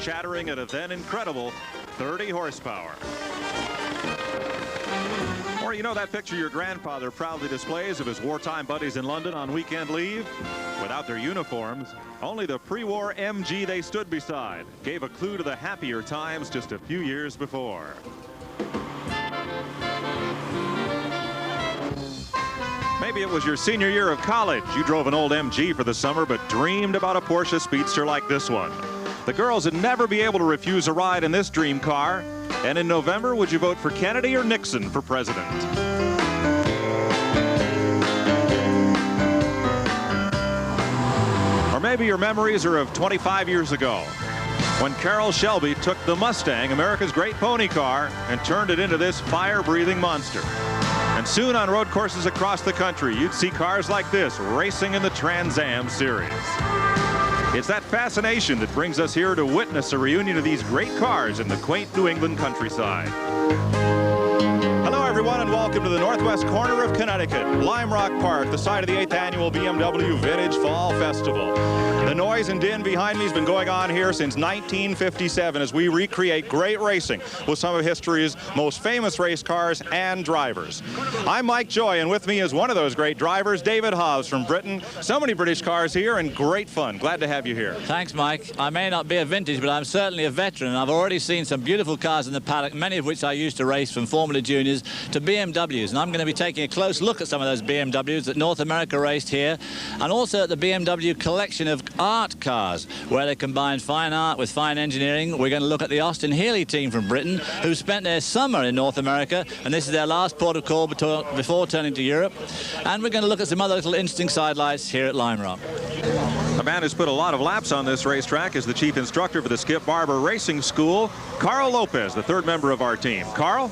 shattering at a then incredible 30 horsepower. Or you know that picture your grandfather proudly displays of his wartime buddies in London on weekend leave? Without their uniforms, only the pre-war MG they stood beside gave a clue to the happier times just a few years before. Maybe it was your senior year of college. You drove an old MG for the summer but dreamed about a Porsche Speedster like this one. The girls would never be able to refuse a ride in this dream car. And in November, would you vote for Kennedy or Nixon for president? Or maybe your memories are of 25 years ago, when Carroll Shelby took the Mustang, America's great pony car, and turned it into this fire-breathing monster. And soon on road courses across the country, you'd see cars like this racing in the Trans Am series. It's that fascination that brings us here to witness a reunion of these great cars in the quaint New England countryside. Hello, everyone, and welcome to the northwest corner of Connecticut, Lime Rock Park, the site of the 8th annual BMW Vintage Fall Festival. The noise and din behind me has been going on here since 1957 as we recreate great racing with some of history's most famous race cars and drivers. I'm Mike Joy, and with me is one of those great drivers, David Hobbs from Britain. So many British cars here and great fun. Glad to have you here. Thanks, Mike. I may not be a vintage, but I'm certainly a veteran. I've already seen some beautiful cars in the paddock, many of which I used to race from Formula Juniors to BMWs, and I'm going to be taking a close look at some of those BMWs that North America raced here, and also at the BMW collection of art cars, where they combine fine art with fine engineering. We're going to look at the Austin Healey team from Britain, who spent their summer in North America, and this is their last port of call before turning to Europe. And we're going to look at some other little interesting sidelights here at Lime Rock. A man who's put a lot of laps on this racetrack is the chief instructor for the Skip Barber Racing School, Carl Lopez, the third member of our team. Carl?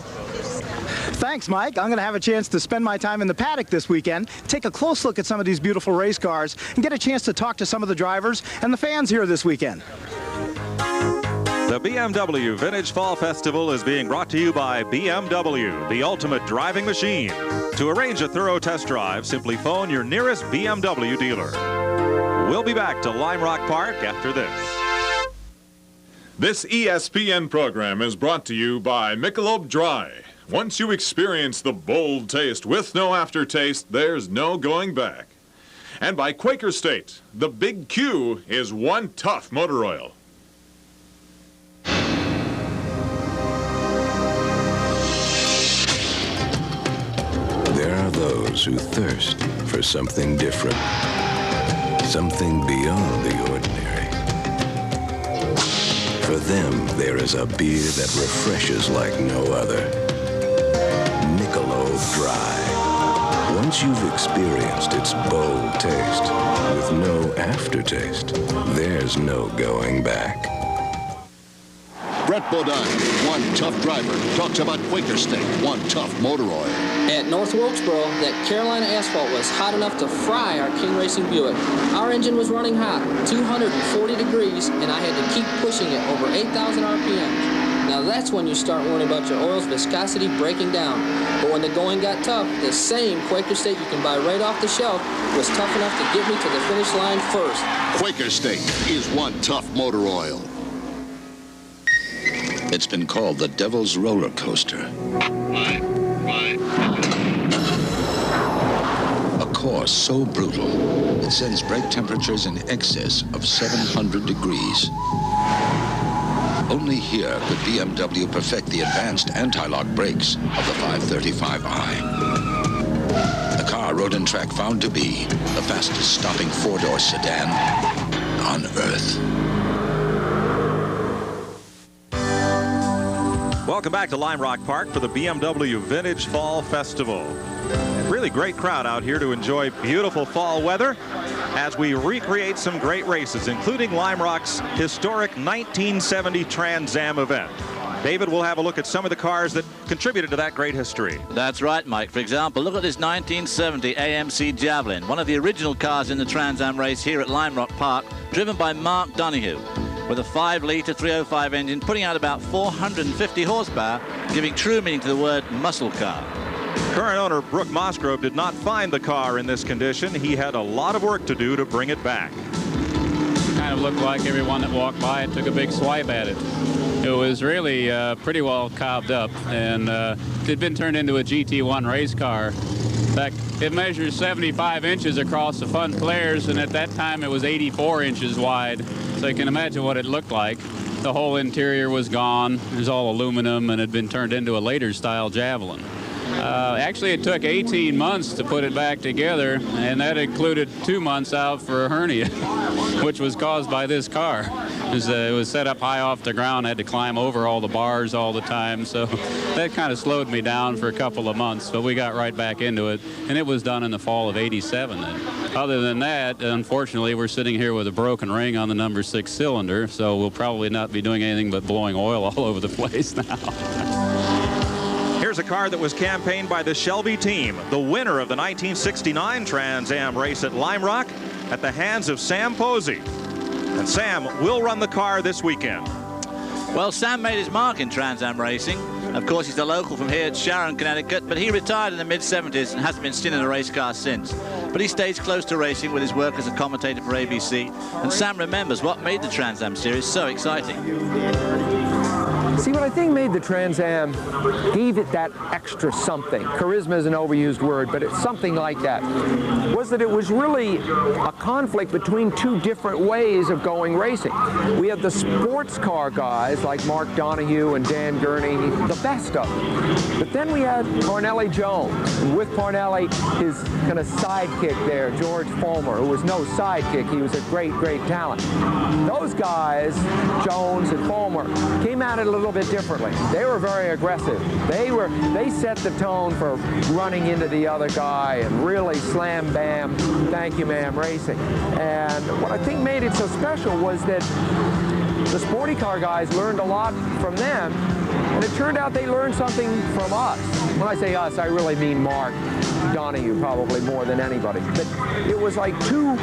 Thanks, Mike. I'm going to have a chance to spend my time in the paddock this weekend, take a close look at some of these beautiful race cars, and get a chance to talk to some of the drivers and the fans here this weekend. The BMW Vintage Fall Festival is being brought to you by BMW, the ultimate driving machine. To arrange a thorough test drive, simply phone your nearest BMW dealer. We'll be back to Lime Rock Park after this. This ESPN program is brought to you by Michelob Dry. Once you experience the bold taste with no aftertaste, there's no going back. And by Quaker State, the Big Q is one tough motor oil. There are those who thirst for something different, something beyond the ordinary. For them, there is a beer that refreshes like no other. Dry. Once you've experienced its bold taste with no aftertaste, there's no going back. Brett Bodine, one tough driver, talks about Quaker State, one tough motor oil. At North Wilkesboro, that Carolina asphalt was hot enough to fry our King Racing Buick. Our engine was running hot, 240 degrees, and I had to keep pushing it over 8,000 RPM. Now that's when you start worrying about your oil's viscosity breaking down. But when the going got tough, the same Quaker State you can buy right off the shelf was tough enough to get me to the finish line first. Quaker State is one tough motor oil. It's been called the Devil's Roller Coaster. A course so brutal, it sends brake temperatures in excess of 700 degrees. Only here could BMW perfect the advanced anti-lock brakes of the 535i. The car Road and Track found to be the fastest stopping four-door sedan on Earth. Welcome back to Lime Rock Park for the BMW Vintage Fall Festival. Really great crowd out here to enjoy beautiful fall weather as we recreate some great races, including Lime Rock's historic 1970 Trans Am event. David will have a look at some of the cars that contributed to that great history. That's right, Mike. For example, look at this 1970 AMC Javelin, one of the original cars in the Trans Am race here at Lime Rock Park, driven by Mark Donoghue, with a 5-litre 305 engine, putting out about 450 horsepower, giving true meaning to the word muscle car. Current owner Brooke Mosgrove did not find the car in this condition. He had a lot of work to do to bring it back. Kind of looked like everyone that walked by it took a big swipe at it. It was really pretty well cobbed up, and it'd been turned into a GT1 race car. In fact, it measures 75 inches across the front flares, and at that time it was 84 inches wide. So you can imagine what it looked like. The whole interior was gone. It was all aluminum and had been turned into a later style Javelin. Actually, it took 18 months to put it back together, and that included 2 months out for a hernia, which was caused by this car. It was set up high off the ground, had to climb over all the bars all the time, so that kind of slowed me down for a couple of months, but we got right back into it, and it was done in the fall of '87 then. Other than that, unfortunately, we're sitting here with a broken ring on the number 6 cylinder, so we'll probably not be doing anything but blowing oil all over the place now. Here's a car that was campaigned by the Shelby team, the winner of the 1969 Trans Am race at Lime Rock at the hands of Sam Posey. And Sam will run the car this weekend. Well, Sam made his mark in Trans Am racing. Of course, he's a local from here at Sharon, Connecticut, but he retired in the mid-70s and hasn't been seen in a race car since. But he stays close to racing with his work as a commentator for ABC. And Sam remembers what made the Trans Am series so exciting. See, what I think made the Trans Am, gave it that extra something. Charisma is an overused word, but it's something like that. Was that it was really a conflict between two different ways of going racing. We had the sports car guys like Mark Donohue and Dan Gurney, the best of them. But then we had Parnelli Jones, and with Parnelli, his kind of sidekick there, George Fulmer, who was no sidekick. He was a great, great talent. Those guys, Jones and Fulmer, came at it a little bit differently. They were very aggressive. They set the tone for running into the other guy and really slam bam, thank you ma'am racing. And what I think made it so special was that the sporty car guys learned a lot from them, and it turned out they learned something from us. When I say us, I really mean Mark Donohue probably more than anybody. But it was like two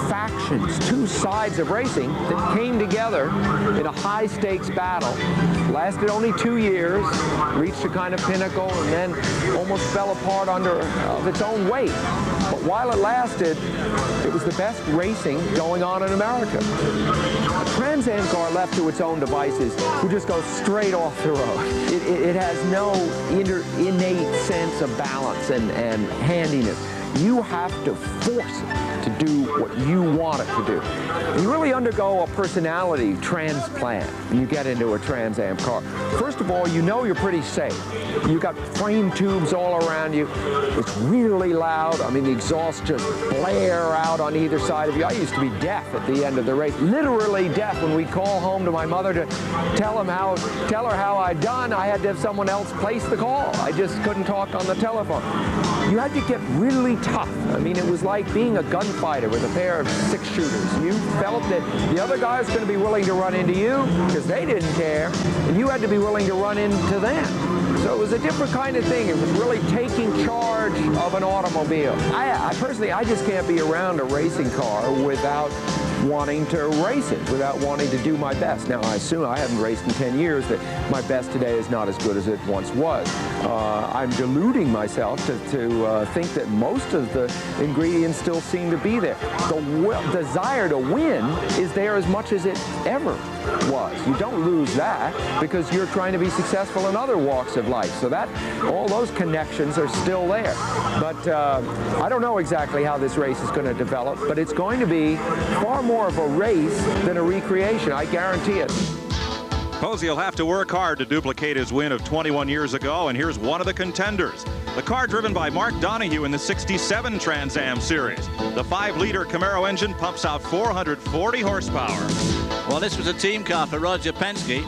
factions, two sides of racing that came together in a high-stakes battle. Lasted only 2 years, reached a kind of pinnacle, and then almost fell apart under its own weight. But while it lasted, it was the best racing going on in America. A Trans Am car left to its own devices would just go straight off the road. It has no innate sense of balance and handiness. You have to force it to do what you want it to do. You really undergo a personality transplant when you get into a Trans Am car. First of all, you know you're pretty safe. You've got frame tubes all around you. It's really loud. I mean, the exhausts just blare out on either side of you. I used to be deaf at the end of the race, literally deaf. When we'd call home to my mother to tell her how I'd done, I had to have someone else place the call. I just couldn't talk on the telephone. You had to get really tough. I mean, it was like being a gunfighter with a pair of 6-shooters. You felt that the other guy was going to be willing to run into you because they didn't care, and you had to be willing to run into them. So it was a different kind of thing. It was really taking charge of an automobile. I personally, I just can't be around a racing car without wanting to race it, without wanting to do my best. Now, I assume I haven't raced in 10 years, that my best today is not as good as it once was. I'm deluding myself to think that most of the ingredients still seem to be there. The desire to win is there as much as it ever was. You don't lose that because you're trying to be successful in other walks of life. So that, all those connections are still there. But I don't know exactly how this race is going to develop, but it's going to be far more of a race than a recreation. I guarantee it. Posey will have to work hard to duplicate his win of 21 years ago, and here's one of the contenders. The car driven by Mark Donohue in the '67 Trans Am series. The 5-liter Camaro engine pumps out 440 horsepower. Well, this was a team car for Roger Penske,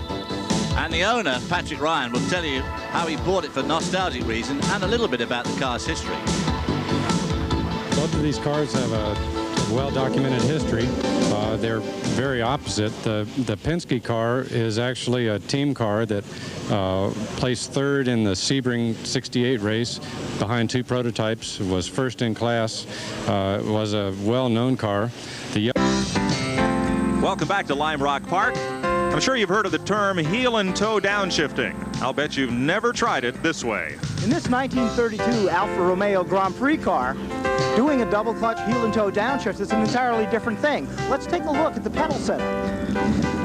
and the owner, Patrick Ryan, will tell you how he bought it for nostalgic reasons and a little bit about the car's history. Both of these cars have a well-documented history. They're very opposite. The Penske car is actually a team car that placed third in the Sebring '68 race behind 2 prototypes, was first in class, was a well-known car. Welcome back to Lime Rock Park. I'm sure you've heard of the term heel and toe downshifting. I'll bet you've never tried it this way. In this 1932 Alfa Romeo Grand Prix car, Doing a double clutch heel and toe downshift is an entirely different thing. Let's take a look at the pedal setup.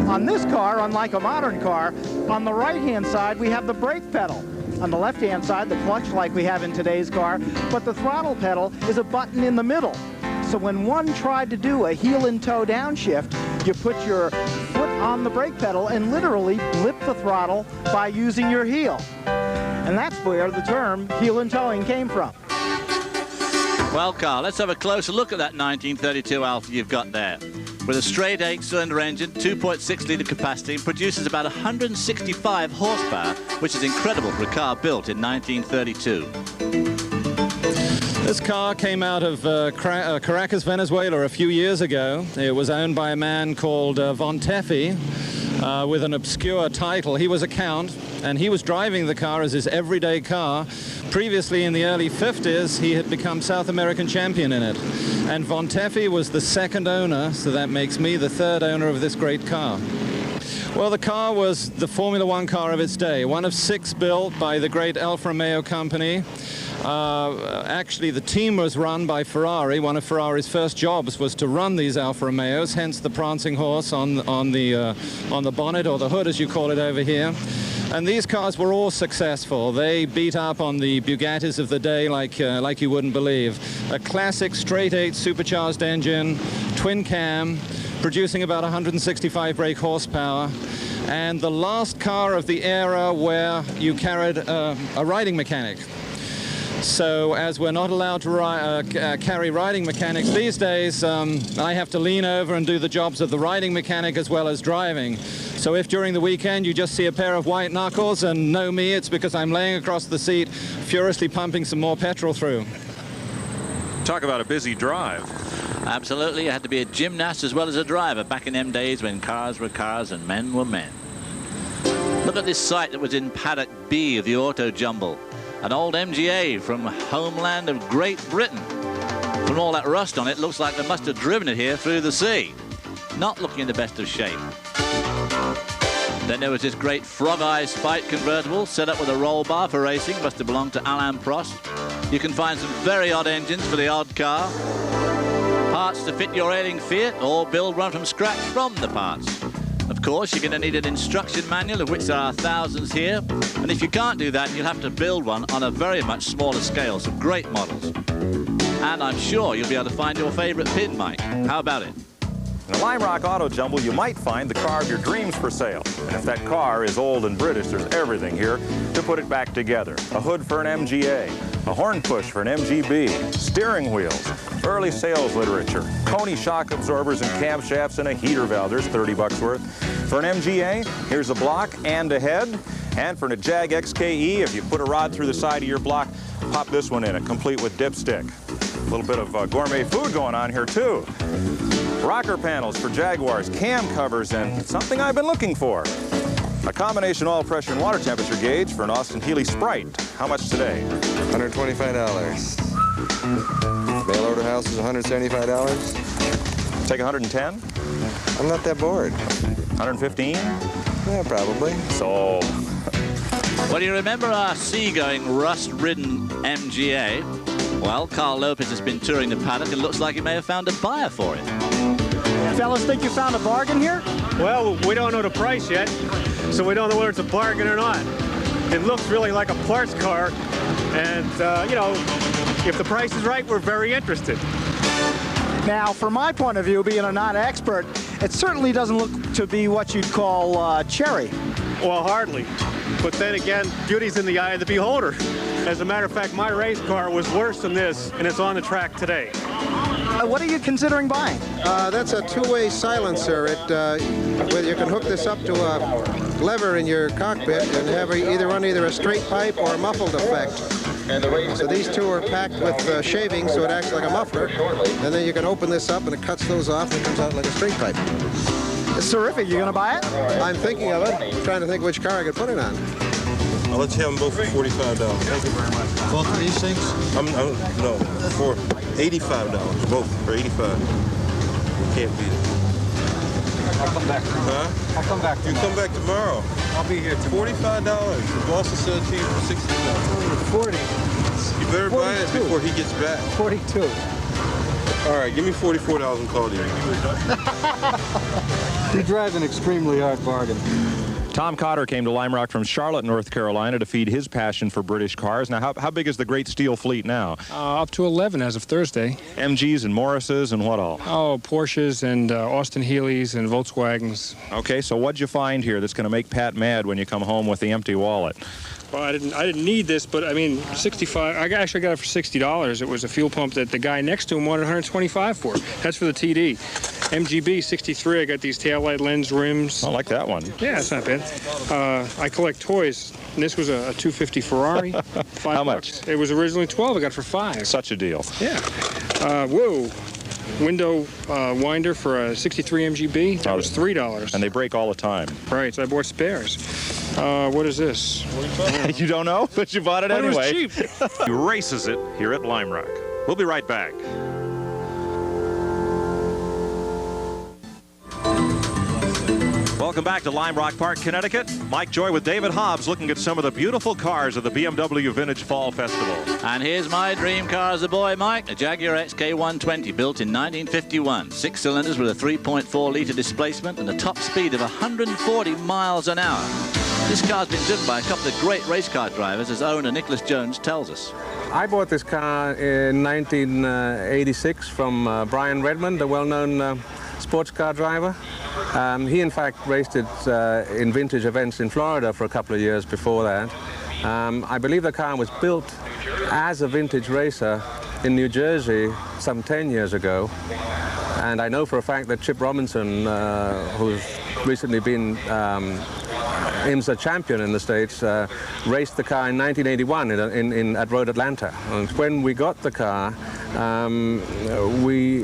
On this car, unlike a modern car, on the right-hand side we have the brake pedal. On the left-hand side, the clutch like we have in today's car, but the throttle pedal is a button in the middle. So when one tried to do a heel and toe downshift, you put your foot on the brake pedal and literally blip the throttle by using your heel. And that's where the term heel and toeing came from. Well, Carl, let's have a closer look at that 1932 Alfa you've got there. With a straight 8-cylinder engine, 2.6-litre capacity, produces about 165 horsepower, which is incredible for a car built in 1932. This car came out of Caracas, Venezuela a few years ago. It was owned by a man called Von Teffi with an obscure title. He was a count, and he was driving the car as his everyday car. Previously, in the early 50s, he had become South American champion in it. And Von Teffi was the second owner, so that makes me the third owner of this great car. Well, the car was the Formula One car of its day, one of 6 built by the great Alfa Romeo company. Actually, the team was run by Ferrari. One of Ferrari's first jobs was to run these Alfa Romeos, hence the prancing horse on the bonnet, or the hood as you call it over here. And these cars were all successful. They beat up on the Bugattis of the day like you wouldn't believe. A classic straight 8 supercharged engine, twin cam, producing about 165 brake horsepower, and the last car of the era where you carried a riding mechanic. So as we're not allowed to carry riding mechanics these days, I have to lean over and do the jobs of the riding mechanic as well as driving. So if during the weekend you just see a pair of white knuckles and know me, it's because I'm laying across the seat furiously pumping some more petrol through. Talk about a busy drive. Absolutely, you had to be a gymnast as well as a driver back in them days when cars were cars and men were men. Look at this site that was in paddock B of the Auto Jumble. An old MGA from homeland of Great Britain. From all that rust on it, looks like they must have driven it here through the sea. Not looking in the best of shape. Then there was this great Frog Eye Spite convertible set up with a roll bar for racing. Must have belonged to Alain Prost. You can find some very odd engines for the odd car. Parts to fit your ailing Fiat, or build one from scratch from the parts. Of course, you're going to need an instruction manual, of which there are thousands here. And if you can't do that, you'll have to build one on a very much smaller scale. Some great models. And I'm sure you'll be able to find your favorite pin, Mike. How about it? In the Lime Rock Auto Jumble, you might find the car of your dreams for sale. And if that car is old and British, there's everything here to put it back together. A hood for an MGA, a horn push for an MGB, steering wheels, early sales literature, Coney shock absorbers and camshafts, and a heater valve. There's 30 bucks worth. For an MGA, here's a block and a head. And for a Jag XKE, if you put a rod through the side of your block, pop this one in it, complete with dipstick. A little bit of gourmet food going on here, too. Rocker panels for Jaguars, cam covers, and something I've been looking for. A combination oil pressure and water temperature gauge for an Austin Healey Sprite. How much today? $125. Mail order house is $175. Take 110? I'm not that bored. 115? Yeah, probably. Sold. Well, you remember our seagoing, rust-ridden MGA? Well, Carl Lopez has been touring the paddock and looks like he may have found a buyer for it. Fellas, think you found a bargain here? Well, we don't know the price yet, so we don't know whether it's a bargain or not. It looks really like a parts car, and, you know, if the price is right, we're very interested. Now, from my point of view, being a non-expert, it certainly doesn't look to be what you'd call cherry. Well, hardly. But then again, beauty's in the eye of the beholder. As a matter of fact, my race car was worse than this, and it's on the track today. What are you considering buying? That's a two-way silencer. Whether you can hook this up to a lever in your cockpit and have either a straight pipe or a muffled effect. So these two are packed with shavings, so it acts like a muffler. And then you can open this up, and it cuts those off, and it comes out like a straight pipe. It's terrific. You gonna buy it? I'm thinking of it. I'm trying to think which car I could put it on. I'll let you have them both for $45. Thank you very much. Both of these things? No, for $85. Both for $85. Can't beat it. I'll come back tomorrow. Huh? I'll come back tomorrow. You come back tomorrow. I'll be here tomorrow. $45. The boss will sell it to you for $60. 40. You better buy it before he gets back. 42. All right, give me $44 and call you. You drive an extremely hard bargain. Tom Cotter came to Lime Rock from Charlotte, North Carolina to feed his passion for British cars. Now, how big is the Great Steel fleet now? Up to 11 as of Thursday. MGs and Morrises and what all? Oh, Porsches and Austin Healey's and Volkswagens. Okay, so what'd you find here that's going to make Pat mad when you come home with the empty wallet? Well, I didn't need this, but I mean, 65. I actually got it for $60. It was a fuel pump that the guy next to him wanted 125 for. That's for the TD. MGB 63. I got these taillight lens rims. I like that one. Yeah, it's not bad. I collect toys. And this was a 250 Ferrari. How much? It was originally 12. I got it for 5. Such a deal. Yeah. Whoa. Window winder for a 63 MGB. That was $3. And they break all the time. Right, so I bought spares. What is this? You don't know, but you bought it anyway. It was cheap. He races it here at Lime Rock. We'll be right back. Welcome back to Lime Rock Park, Connecticut. Mike Joy with David Hobbs looking at some of the beautiful cars of the BMW Vintage Fall Festival. And here's my dream car as a boy, Mike. A Jaguar XK120 built in 1951. 6 cylinders with a 3.4-litre displacement and a top speed of 140 miles an hour. This car's been driven by a couple of great race car drivers, as owner Nicholas Jones tells us. I bought this car in 1986 from Brian Redmond, the well-known sports car driver. He, in fact, raced it in vintage events in Florida for a couple of years before that. I believe the car was built as a vintage racer in New Jersey some 10 years ago. And I know for a fact that Chip Robinson, who's recently been IMSA champion in the States, raced the car in 1981 at Road Atlanta. And when we got the car, we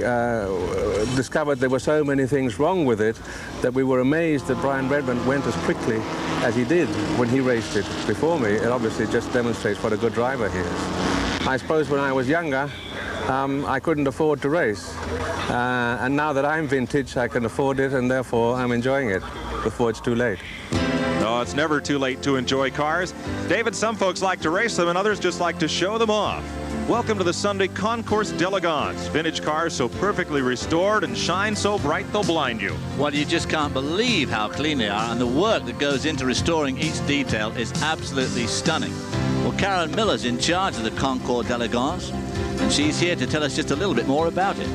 discovered there were so many things wrong with it that we were amazed that Brian Redmond went as quickly as he did when he raced it before me. It obviously just demonstrates what a good driver he is. I suppose when I was younger, I couldn't afford to race. And now that I'm vintage, I can afford it, and therefore I'm enjoying it before it's too late. No, it's never too late to enjoy cars. David, some folks like to race them and others just like to show them off. Welcome to the Sunday Concours d'Elegance. Vintage cars so perfectly restored and shine so bright they'll blind you. Well, you just can't believe how clean they are, and the work that goes into restoring each detail is absolutely stunning. Well, Karen Miller's in charge of the Concours d'Elegance, and she's here to tell us just a little bit more about it.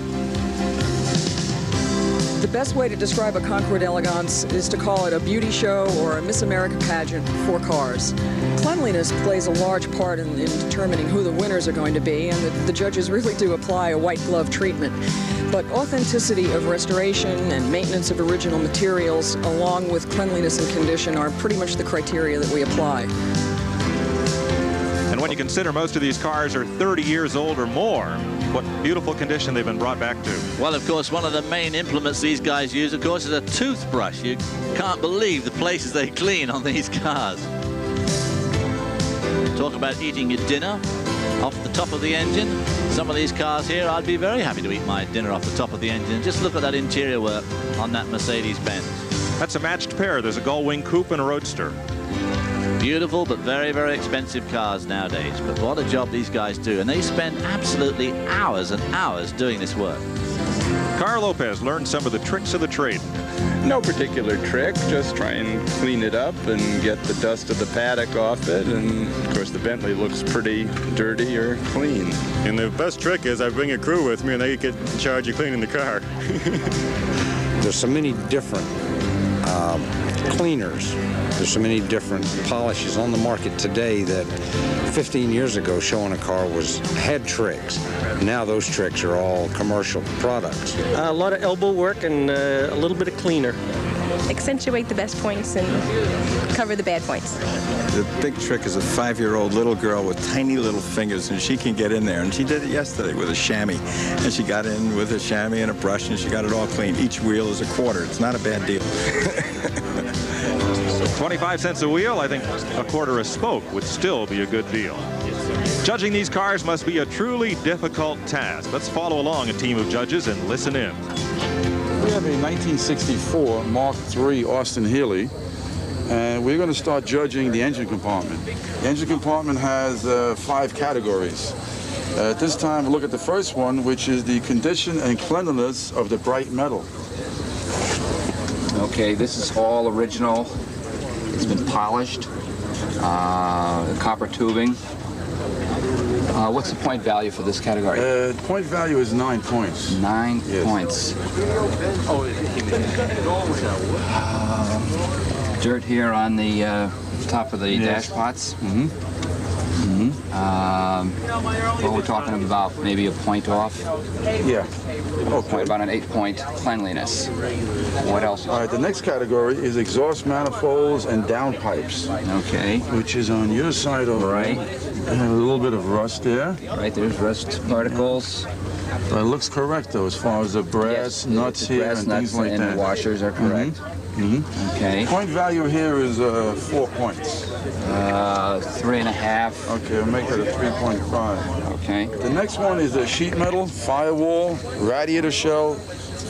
The best way to describe a Concours d'Elegance is to call it a beauty show or a Miss America pageant for cars. Cleanliness plays a large part in determining who the winners are going to be, and the judges really do apply a white glove treatment. But authenticity of restoration and maintenance of original materials, along with cleanliness and condition, are pretty much the criteria that we apply. And when you consider most of these cars are 30 years old or more, what beautiful condition they've been brought back to. Well, of course, one of the main implements these guys use, of course, is a toothbrush. You can't believe the places they clean on these cars. Talk about eating your dinner off the top of the engine. Some of these cars here, I'd be very happy to eat my dinner off the top of the engine. Just look at that interior work on that Mercedes-Benz. That's a matched pair. There's a Gullwing Coupe and a Roadster. Beautiful but very, very expensive cars nowadays. But what a job these guys do. And they spend absolutely hours and hours doing this work. Carl Lopez learned some of the tricks of the trade. No particular trick, just try and clean it up and get the dust of the paddock off it. And of course the Bentley looks pretty dirty or clean. And the best trick is I bring a crew with me and they get in charge of cleaning the car. There's so many different cleaners. There's so many different polishes on the market today that 15 years ago showing a car had tricks. Now those tricks are all commercial products. A lot of elbow work and a little bit of cleaner. Accentuate the best points and cover the bad points. The big trick is a 5-year-old little girl with tiny little fingers, and she can get in there. And she did it yesterday with a chamois. And she got in with a chamois and a brush, and she got it all clean. Each wheel is a quarter. It's not a bad deal. 25 cents a wheel, I think a quarter a spoke would still be a good deal. Judging these cars must be a truly difficult task. Let's follow along a team of judges and listen in. We have a 1964 Mark III Austin Healey, and we're going to start judging the engine compartment. The engine compartment has 5 categories. At this time, we'll look at the first one, which is the condition and cleanliness of the bright metal. Okay, this is all original. It's been polished. Copper tubing. What's the point value for this category? Point value is 9 points. 9 points. Dirt here on the top of the dash pots. Well, we're talking about maybe a point off. Yeah. Okay. About an 8-point cleanliness. What else? All right, the next category is exhaust manifolds and downpipes. Okay. Which is on your side over right. And a little bit of rust there. Right, there's rust particles. But it looks correct, though, as far as the brass nuts the here brass and nuts things like and that. The washers are correct. Okay. Point value here is 4 points. 3.5. Okay, we'll make that a 3.5. Okay. The next one is the sheet metal, firewall, radiator shell,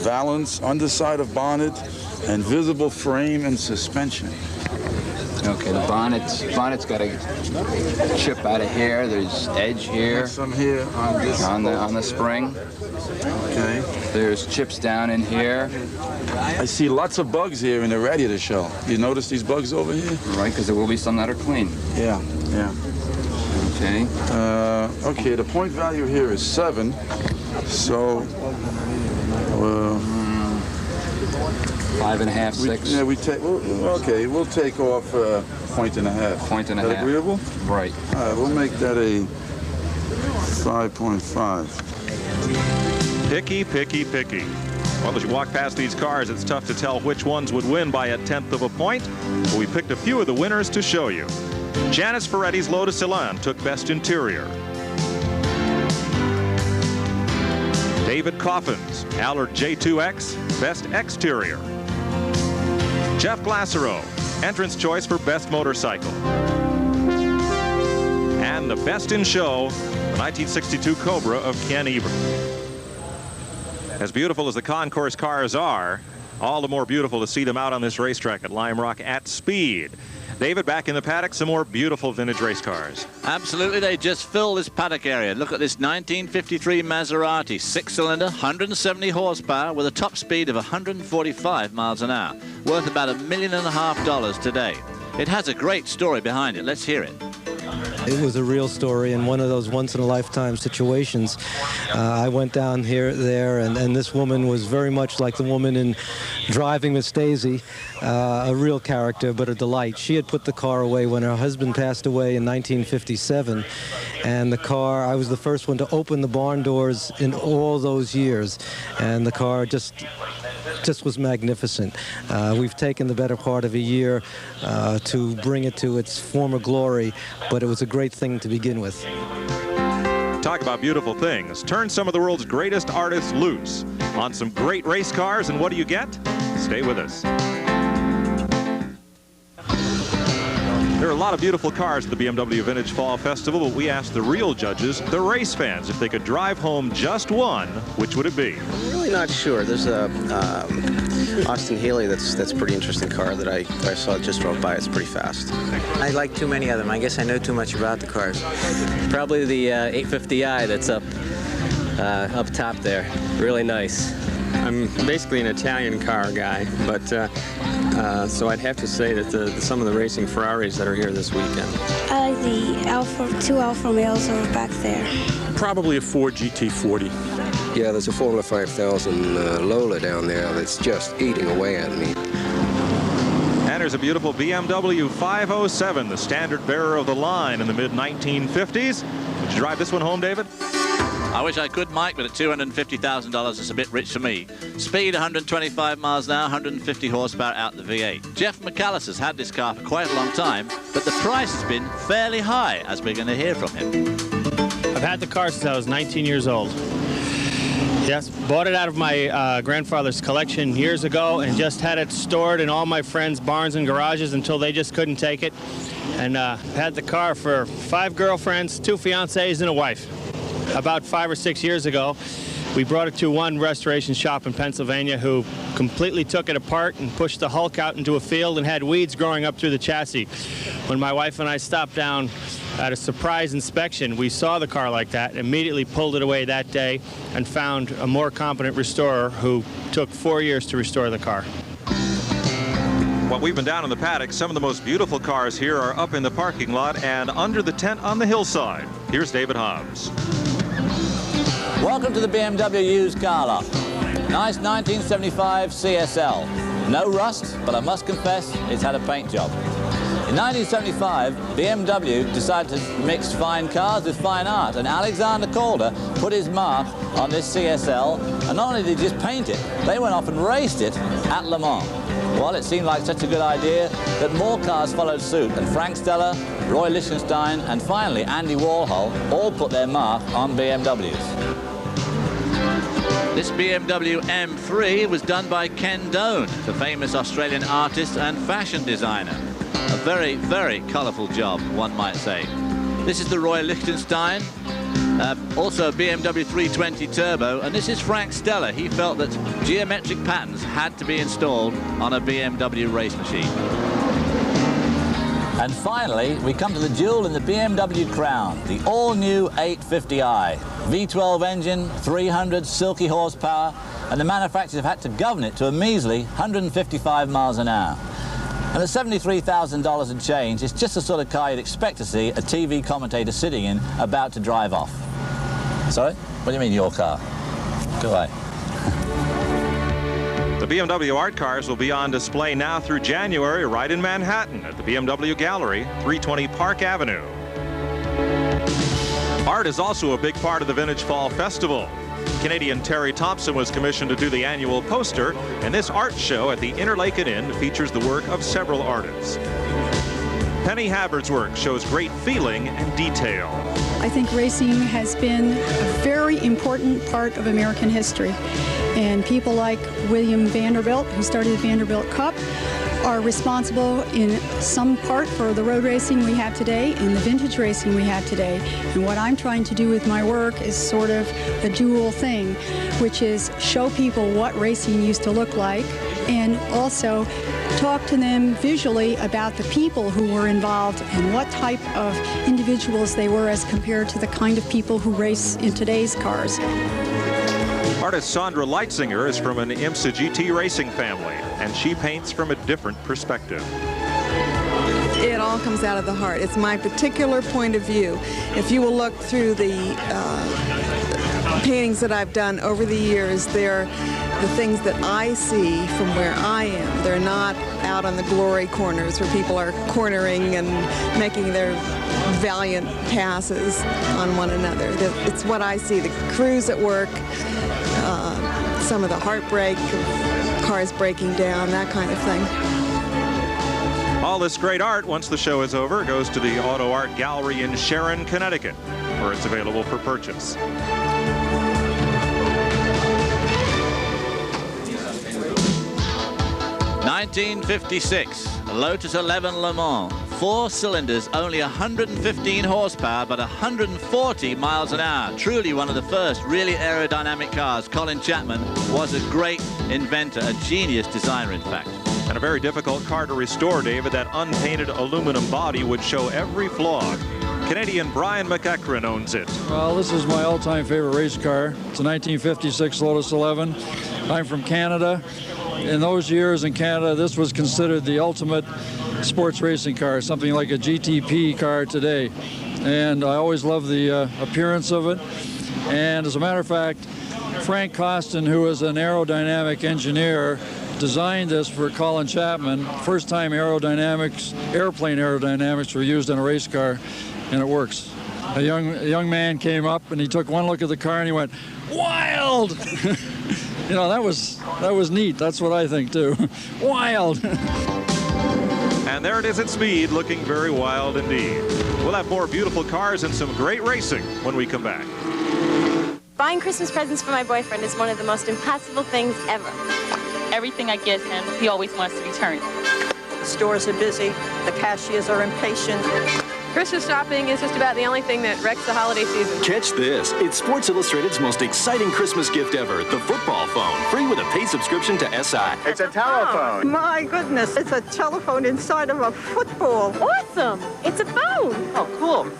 valance, underside of bonnet, and visible frame and suspension. Okay, the bonnet's got a chip out of here. There's edge here. Some here on this. On the spring. Okay. There's chips down in here. I see lots of bugs here in the radiator shell. You notice these bugs over here? Right, because there will be some that are clean. Yeah, yeah. Okay. Okay, the point value here is 7. So, 5.5, 6. Yeah, we take. Okay, we'll take off 1.5. 1.5. Agreeable? Right. All right, we'll make that a 5.5. Picky, picky, picky. Well, as you walk past these cars, it's tough to tell which ones would win by a 1/10 of a point, but we picked a few of the winners to show you. Janice Ferretti's Lotus Elan took Best Interior. David Coffin's Allard J2X, Best Exterior. Jeff Glassero, Entrance Choice for Best Motorcycle. And the Best in Show, the 1962 Cobra of Ken Ebert. As beautiful as the Concours cars are, all the more beautiful to see them out on this racetrack at Lime Rock at speed. David, back in the paddock, some more beautiful vintage race cars. Absolutely, they just fill this paddock area. Look at this 1953 Maserati, 6-cylinder, 170 horsepower with a top speed of 145 miles an hour, worth about $1.5 million today. It has a great story behind it. Let's hear it. It was a real story and one of those once-in-a-lifetime situations. I went down there, and this woman was very much like the woman in Driving Miss Daisy, a real character, but a delight. She had put the car away when her husband passed away in 1957, and the car, I was the first one to open the barn doors in all those years, and the car just was magnificent. We've taken the better part of a year to bring it to its former glory, but it was a great thing to begin with. Talk about beautiful things. Turn some of the world's greatest artists loose on some great race cars, and what do you get? Stay with us. There are a lot of beautiful cars at the BMW Vintage Fall Festival, but we asked the real judges, the race fans, if they could drive home just one, which would it be? I'm really not sure. There's a Austin Healey that's a pretty interesting car that I saw just drove by. It's pretty fast. I like too many of them. I guess I know too much about the cars. Probably the 850i that's up top there. Really nice. I'm basically an Italian car guy, but so I'd have to say that some of the racing Ferraris that are here this weekend. I like the two Alfa Romeos over back there. Probably a Ford GT40. Yeah, there's a Formula 5000 Lola down there that's just eating away at me. And there's a beautiful BMW 507, the standard bearer of the line in the mid-1950s. Did you drive this one home, David? I wish I could, Mike, but at $250,000, it's a bit rich for me. Speed 125 miles an hour, 150 horsepower out the V8. Jeff McAllister's had this car for quite a long time, but the price has been fairly high, as we're going to hear from him. I've had the car since I was 19 years old. Yes, bought it out of my grandfather's collection years ago and just had it stored in all my friends' barns and garages until they just couldn't take it. And had the car for 5 girlfriends, 2 fiancés, and a wife. About 5 or 6 years ago, We brought it to one restoration shop in Pennsylvania who completely took it apart and pushed the hulk out into a field and had weeds growing up through the chassis. When my wife and I stopped down at a surprise inspection, we saw the car like that, immediately pulled it away that day, and found a more competent restorer who took 4 years to restore the car. Well, we've been down in the paddock. Some of the most beautiful cars here are up in the parking lot and under the tent on the hillside. Here's David Hobbs. Welcome to the BMW used car lot. Nice 1975 CSL. No rust, but I must confess it's had a paint job. In 1975, BMW decided to mix fine cars with fine art, and Alexander Calder put his mark on this CSL, and not only did he just paint it, they went off and raced it at Le Mans. Well, it seemed like such a good idea that more cars followed suit, and Frank Stella, Roy Lichtenstein, and finally Andy Warhol all put their mark on BMWs. This BMW M3 was done by Ken Doane, the famous Australian artist and fashion designer. A very, very colourful job, one might say. This is the Roy Lichtenstein, also a BMW 320 Turbo, and this is Frank Stella. He felt that geometric patterns had to be installed on a BMW race machine. And finally, we come to the jewel in the BMW crown, the all-new 850i. V12 engine, 300 silky horsepower, and the manufacturers have had to govern it to a measly 155 miles an hour. And at $73,000 and change, it's just the sort of car you'd expect to see a TV commentator sitting in, about to drive off. Sorry? What do you mean, your car? Go away. The BMW art cars will be on display now through January right in Manhattan at the BMW Gallery, 320 Park Avenue. Art is also a big part of the Vintage Fall Festival. Canadian Terry Thompson was commissioned to do the annual poster, and this art show at the Interlaken Inn features the work of several artists. Penny Habbard's work shows great feeling and detail. I think racing has been a very important part of American history, and people like William Vanderbilt, who started the Vanderbilt Cup, are responsible in some part for the road racing we have today and the vintage racing we have today. And what I'm trying to do with my work is sort of a dual thing, which is show people what racing used to look like and also talk to them visually about the people who were involved and what type of individuals they were as compared to the kind of people who race in today's cars. Artist Sandra Leitzinger is from an IMSA GT racing family, and she paints from a different perspective. It all comes out of the heart. It's my particular point of view. If you will look through the paintings that I've done over the years, they're the things that I see from where I am. They're not out on the glory corners where people are cornering and making their valiant passes on one another. It's what I see, the crews at work, some of the heartbreak of cars breaking down, that kind of thing. All this great art, once the show is over, goes to the Auto Art Gallery in Sharon, Connecticut, where it's available for purchase. (1956), Lotus 11 Le Mans. 4 cylinders, only 115 horsepower, but 140 miles an hour. Truly one of the first really aerodynamic cars. Colin Chapman was a great inventor, a genius designer, in fact. And a very difficult car to restore, David. That unpainted aluminum body would show every flaw. Canadian Brian McEachran owns it. Well, this is my all-time favorite race car. It's a 1956 Lotus 11. I'm from Canada. In those years in Canada, this was considered the ultimate sports racing car, something like a GTP car today. And I always loved the appearance of it. And as a matter of fact, Frank Costin, who was an aerodynamic engineer, designed this for Colin Chapman. First time airplane aerodynamics were used in a race car, and it works. A young man came up and he took one look at the car and he went, "Wild!" You know, that was neat. That's what I think too. Wild. And there it is at speed, looking very wild indeed. We'll have more beautiful cars and some great racing when we come back. Buying Christmas presents for my boyfriend is one of the most impossible things ever. Everything I get him, he always wants to return. The stores are busy, the cashiers are impatient, Christmas shopping is just about the only thing that wrecks the holiday season. Catch this. It's Sports Illustrated's most exciting Christmas gift ever, the football phone. Free with a paid subscription to SI. It's a telephone. My goodness, it's a telephone inside of a football. Awesome! It's a phone. Oh, cool.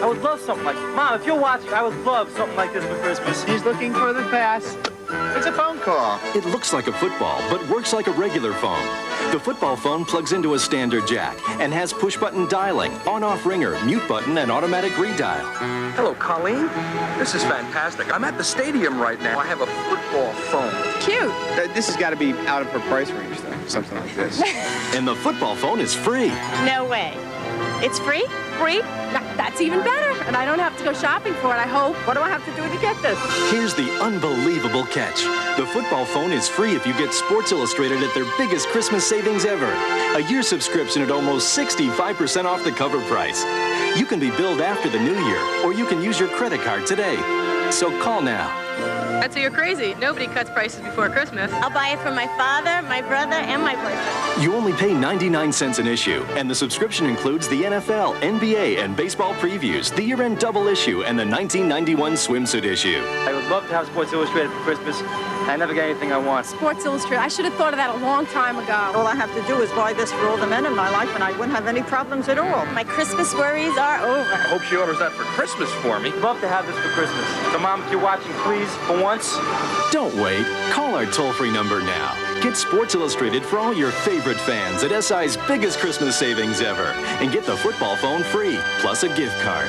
I would love something like this. Mom, if you're watching, I would love something like this for Christmas. He's looking for the pass. It's a phone call. It looks like a football, but works like a regular phone. The football phone plugs into a standard jack and has push-button dialing, on-off ringer, mute button, and automatic redial. Hello, Colleen. This is fantastic. I'm at the stadium right now. I have a football phone. Cute. This has got to be out of her price range, though. Something like this. And the football phone is free. No way. It's free? Free? That's even better. And I don't have to go shopping for it, I hope. What do I have to do to get this? Here's the unbelievable catch. The football phone is free if you get Sports Illustrated at their biggest Christmas savings ever. A year subscription at almost 65% off the cover price. You can be billed after the new year, or you can use your credit card today. So call now. I'd say you're crazy. Nobody cuts prices before Christmas. I'll buy it for my father, my brother, and my boyfriend. You only pay 99 cents an issue, and the subscription includes the NFL, NBA, and baseball previews, the year-end double issue, and the 1991 swimsuit issue. I would love to have Sports Illustrated for Christmas. I never get anything I want. Sports Illustrated. I should have thought of that a long time ago. All I have to do is buy this for all the men in my life, and I wouldn't have any problems at all. My Christmas worries are over. I hope she orders that for Christmas for me. Love to have this for Christmas. So, Mom, if you're watching, please, for once. Don't wait. Call our toll-free number now. Get Sports Illustrated for all your favorite fans at SI's biggest Christmas savings ever. And get the football phone free, plus a gift card.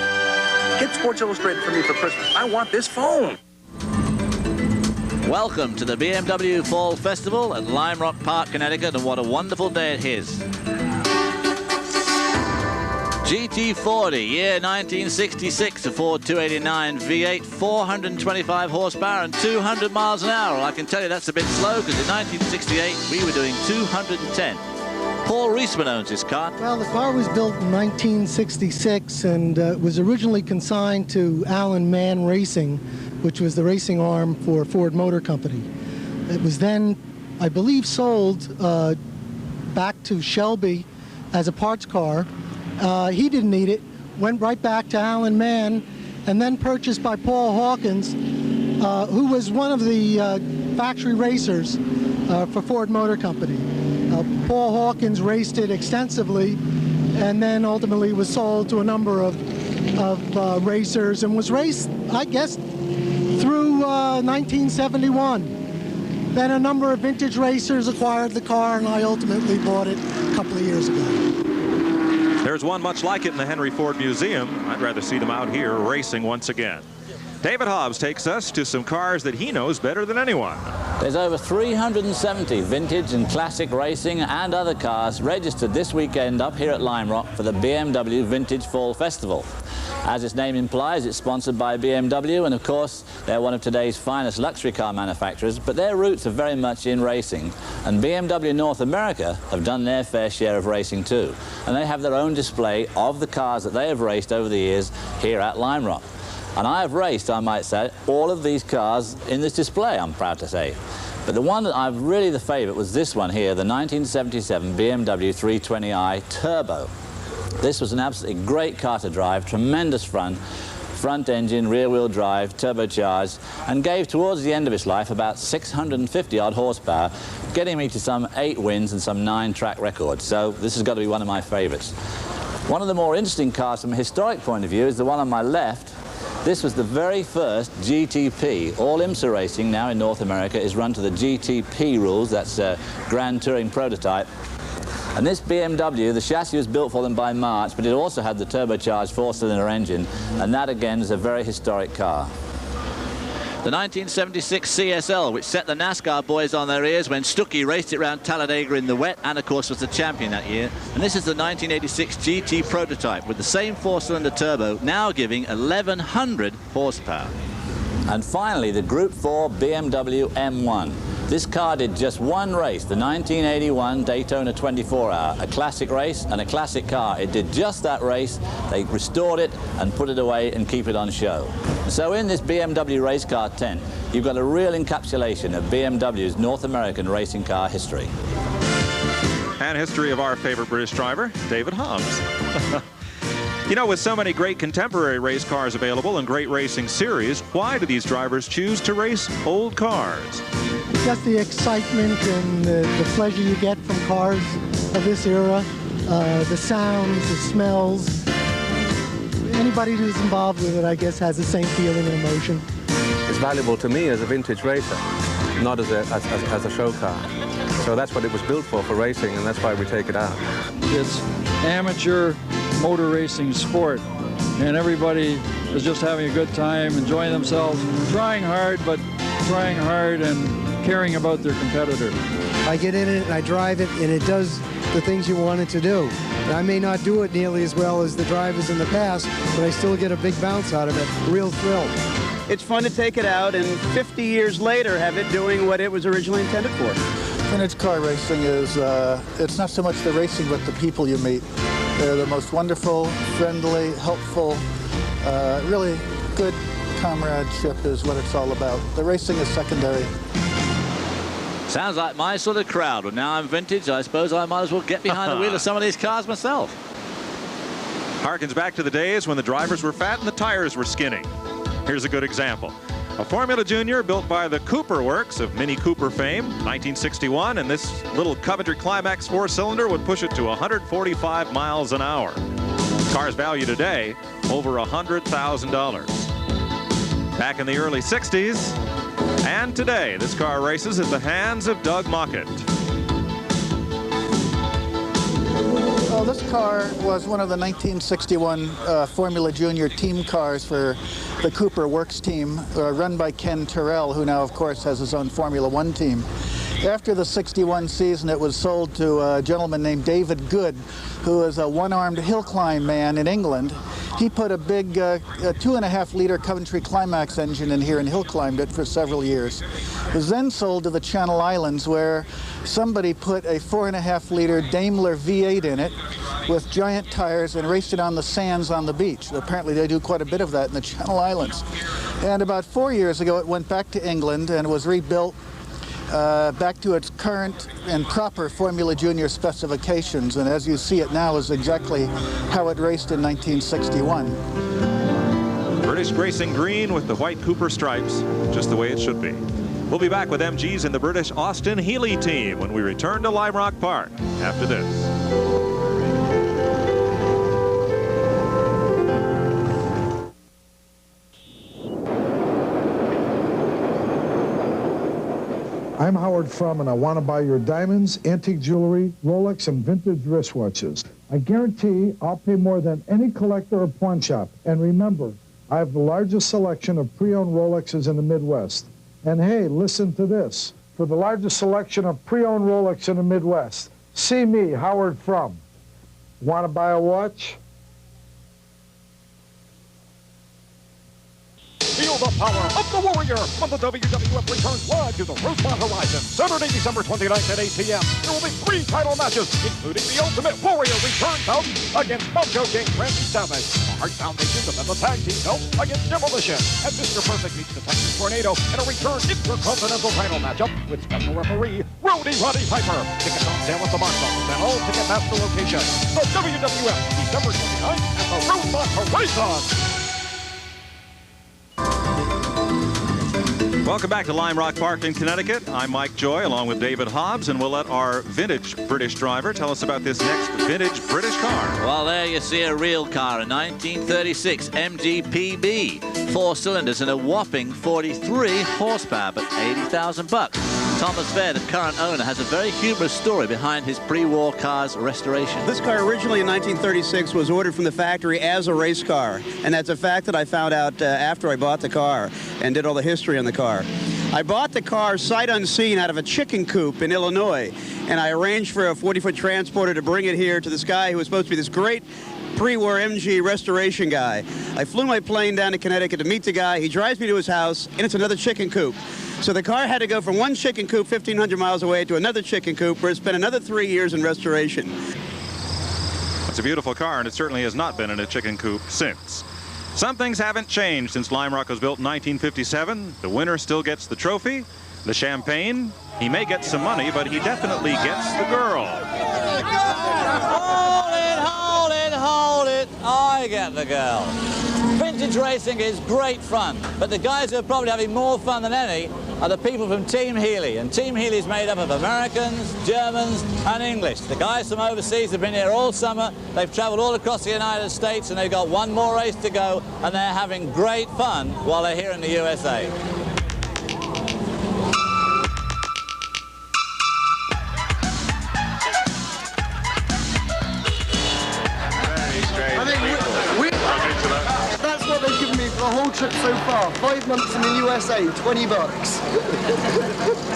Get Sports Illustrated for me for Christmas. I want this phone. Welcome to the BMW Fall Festival at Lime Rock Park, Connecticut, and what a wonderful day it is. GT40, year 1966, a Ford 289 V8, 425 horsepower and 200 miles an hour. Well, I can tell you that's a bit slow because in 1968 we were doing 210. Paul Reisman owns this car. Well, the car was built in 1966 and was originally consigned to Alan Mann Racing, which was the racing arm for Ford Motor Company. It was then, I believe, sold back to Shelby as a parts car. He didn't need it, went right back to Alan Mann, and then purchased by Paul Hawkins, who was one of the factory racers for Ford Motor Company. Paul Hawkins raced it extensively, and then ultimately was sold to a number of racers, and was raced, I guess, through 1971. Then a number of vintage racers acquired the car, and I ultimately bought it a couple of years ago. There's one much like it in the Henry Ford Museum. I'd rather see them out here racing once again. David Hobbs takes us to some cars that he knows better than anyone. There's over 370 vintage and classic racing and other cars registered this weekend up here at Lime Rock for the BMW Vintage Fall Festival. As its name implies, it's sponsored by BMW, and of course they're one of today's finest luxury car manufacturers, but their roots are very much in racing, and BMW North America have done their fair share of racing too, and they have their own display of the cars that they have raced over the years here at Lime Rock. And I have raced, I might say, all of these cars in this display, I'm proud to say. But the one that I've really the favourite was this one here, the 1977 BMW 320i Turbo. This was an absolutely great car to drive, tremendous front engine, rear-wheel drive, turbocharged, and gave towards the end of its life about 650-odd horsepower, getting me to some 8 wins and some 9 track records. So this has got to be one of my favourites. One of the more interesting cars from a historic point of view is the one on my left. This was the very first GTP. All IMSA racing now in North America is run to the GTP rules. That's a Grand Touring prototype. And this BMW, the chassis was built for them by March, but it also had the turbocharged 4-cylinder engine, and that again is a very historic car. The 1976 CSL, which set the NASCAR boys on their ears when Stuckey raced it around Talladega in the wet, and of course was the champion that year. And this is the 1986 GT prototype with the same 4-cylinder turbo, now giving 1100 horsepower. And finally, the Group 4 BMW M1. This car did just one race, the 1981 Daytona 24-hour, a classic race and a classic car. It did just that race. They restored it and put it away and keep it on show. So in this BMW race car tent, you've got a real encapsulation of BMW's North American racing car history. And history of our favorite British driver, David Hobbs. You know, with so many great contemporary race cars available and great racing series, why do these drivers choose to race old cars? Just the excitement and the pleasure you get from cars of this era, the sounds, the smells. Anybody who's involved with it, I guess, has the same feeling and emotion. It's valuable to me as a vintage racer, not as a show car. So that's what it was built for racing, and that's why we take it out. It's amateur motor racing sport, and everybody is just having a good time, enjoying themselves, trying hard and caring about their competitor. I get in it and I drive it, and it does the things you want it to do. And I may not do it nearly as well as the drivers in the past, but I still get a big bounce out of it. Real thrill. It's fun to take it out and 50 years later have it doing what it was originally intended for. Vintage car racing is, it's not so much the racing, but the people you meet. They're the most wonderful, friendly, helpful, really good comradeship is what it's all about. The racing is secondary. Sounds like my sort of crowd. Well, now I'm vintage, I suppose I might as well get behind the wheel of some of these cars myself. Harkens back to the days when the drivers were fat and the tires were skinny. Here's a good example. A Formula Junior built by the Cooper Works of Mini Cooper fame, 1961, and this little Coventry Climax 4-cylinder would push it to 145 miles an hour. Car's value today, over $100,000. Back in the early 60s, and today, this car races at the hands of Doug Mockett. Well, this car was one of the 1961 Formula Junior team cars for the Cooper Works team, run by Ken Terrell, who now, of course, has his own Formula One team. After the 61 season, it was sold to a gentleman named David Good, who is a one-armed hill climb man in England. He put a big 2.5-liter Coventry Climax engine in here and hill climbed it for several years. It was then sold to the Channel Islands, where somebody put a 4.5-liter Daimler V8 in it with giant tires and raced it on the sands on the beach. Apparently they do quite a bit of that in the Channel Islands. And about 4 years ago, it went back to England and was rebuilt back to its current and proper Formula Junior specifications, and as you see it now is exactly how it raced in 1961. British racing green with the white Cooper stripes, just the way it should be. We'll be back with MGs in the British Austin Healey team when we return to Lime Rock Park after this. I'm Howard Frum, and I want to buy your diamonds, antique jewelry, Rolex, and vintage wristwatches. I guarantee I'll pay more than any collector or pawn shop. And remember, I have the largest selection of pre-owned Rolexes in the Midwest. And hey, listen to this. For the largest selection of pre-owned Rolex in the Midwest, see me, Howard Frum. Want to buy a watch? Feel the power of the Warrior when the WWF returns live to the Rosemont Horizon. Saturday, December 29th at 8 p.m. There will be 3 title matches, including the Ultimate Warrior return bout against Mojo King Randy Savage. The Hart Foundation defend the tag team belt against Demolition. And Mr. Perfect meets the Texas Tornado in a return intercontinental title matchup with special referee Roddy Piper. Tickets on sale at the box office and all Ticketmaster locations. The WWF, December 29th at the Rosemont Horizon. Welcome back to Lime Rock Park in Connecticut. I'm Mike Joy along with David Hobbs, and we'll let our vintage British driver tell us about this next vintage British car. Well, there you see a real car, a 1936 MGPB. 4 cylinders and a whopping 43 horsepower, but $80,000. Thomas Fair, the current owner, has a very humorous story behind his pre-war car's restoration. This car originally in 1936 was ordered from the factory as a race car, and that's a fact that I found out after I bought the car and did all the history on the car. I bought the car sight unseen out of a chicken coop in Illinois, and I arranged for a 40-foot transporter to bring it here to this guy who was supposed to be this great pre-war MG restoration guy. I flew my plane down to Connecticut to meet the guy. He drives me to his house, and it's another chicken coop. So the car had to go from one chicken coop 1,500 miles away to another chicken coop, where it spent another 3 years in restoration. It's a beautiful car, and it certainly has not been in a chicken coop since. Some things haven't changed since Lime Rock was built in 1957. The winner still gets the trophy, the champagne. He may get some money, but he definitely gets the girl. Hold it, hold it, hold it. I get the girl. Vintage racing is great fun, but the guys who are probably having more fun than any are the people from Team Healy. And Team Healy is made up of Americans, Germans, and English. The guys from overseas have been here all summer. They've traveled all across the United States, and they've got one more race to go, and they're having great fun while they're here in the USA. That's what they've given me for the whole trip so far. 5 months in the USA, 20 bucks.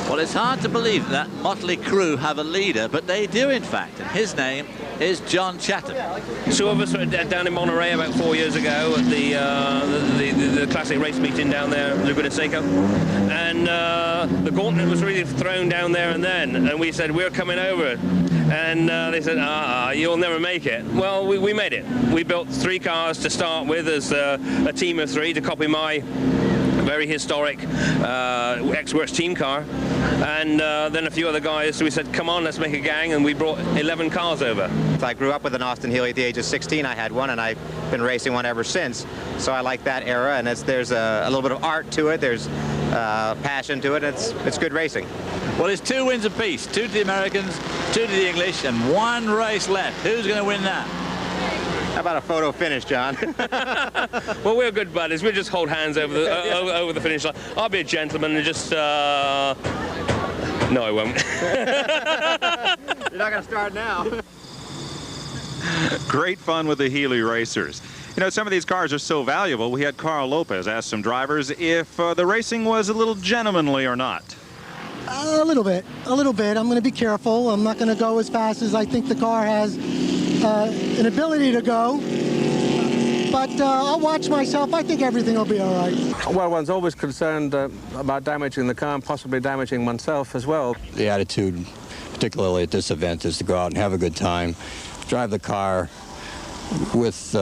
Well, it's hard to believe that motley crew have a leader, but they do, in fact, and his name is John Chatham. Two of us were down in Monterey about 4 years ago at the classic race meeting down there, Laguna Seca, and the gauntlet was really thrown down there and then, and we said, we're coming over. And they said, you'll never make it. Well, we made it. We built 3 cars to start with as a team of 3 to copy my very historic X-Works team car. And then a few other guys, so we said, come on, let's make a gang, and we brought 11 cars over. I grew up with an Austin Healey at the age of 16. I had one, and I've been racing one ever since. So I like that era, and there's a little bit of art to it. There's passion to it. It's good racing. Well, it's 2 wins apiece, 2 to the Americans, 2 to the English, and 1 race left. Who's going to win that? How about a photo finish, John? Well, we're good buddies. We'll just hold hands over the over the finish line. I'll be a gentleman and just... No, I won't. You're not going to start now. Great fun with the Healy racers. You know, some of these cars are so valuable. We had Carl Lopez ask some drivers if the racing was a little gentlemanly or not. A little bit. I'm going to be careful. I'm not going to go as fast as I think the car has an ability to go. But I'll watch myself. I think everything will be all right. Well, one's always concerned about damaging the car and possibly damaging oneself as well. The attitude, particularly at this event, is to go out and have a good time, drive the car with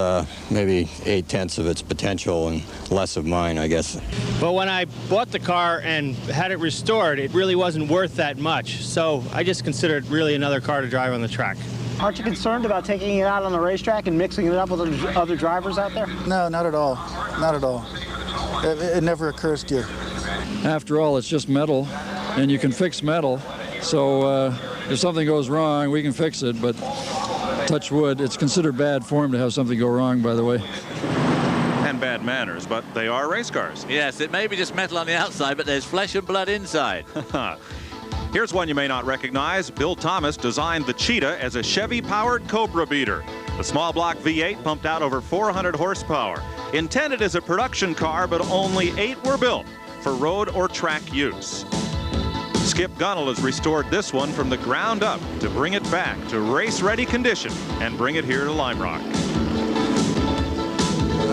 maybe 8/10 of its potential and less of mine, I guess. But when I bought the car and had it restored, it really wasn't worth that much. So I just considered really another car to drive on the track. Aren't you concerned about taking it out on the racetrack and mixing it up with other drivers out there? No, not at all. Not at all. It never occurs to you. After all, it's just metal, and you can fix metal. So if something goes wrong, we can fix it, but touch wood, it's considered bad form to have something go wrong, by the way. And bad manners, but they are race cars. Yes, it may be just metal on the outside, but there's flesh and blood inside. Here's one you may not recognize. Bill Thomas designed the Cheetah as a Chevy-powered Cobra beater. The small block V8 pumped out over 400 horsepower. Intended as a production car, but only 8 were built for road or track use. Skip Gunnell has restored this one from the ground up to bring it back to race-ready condition and bring it here to Lime Rock.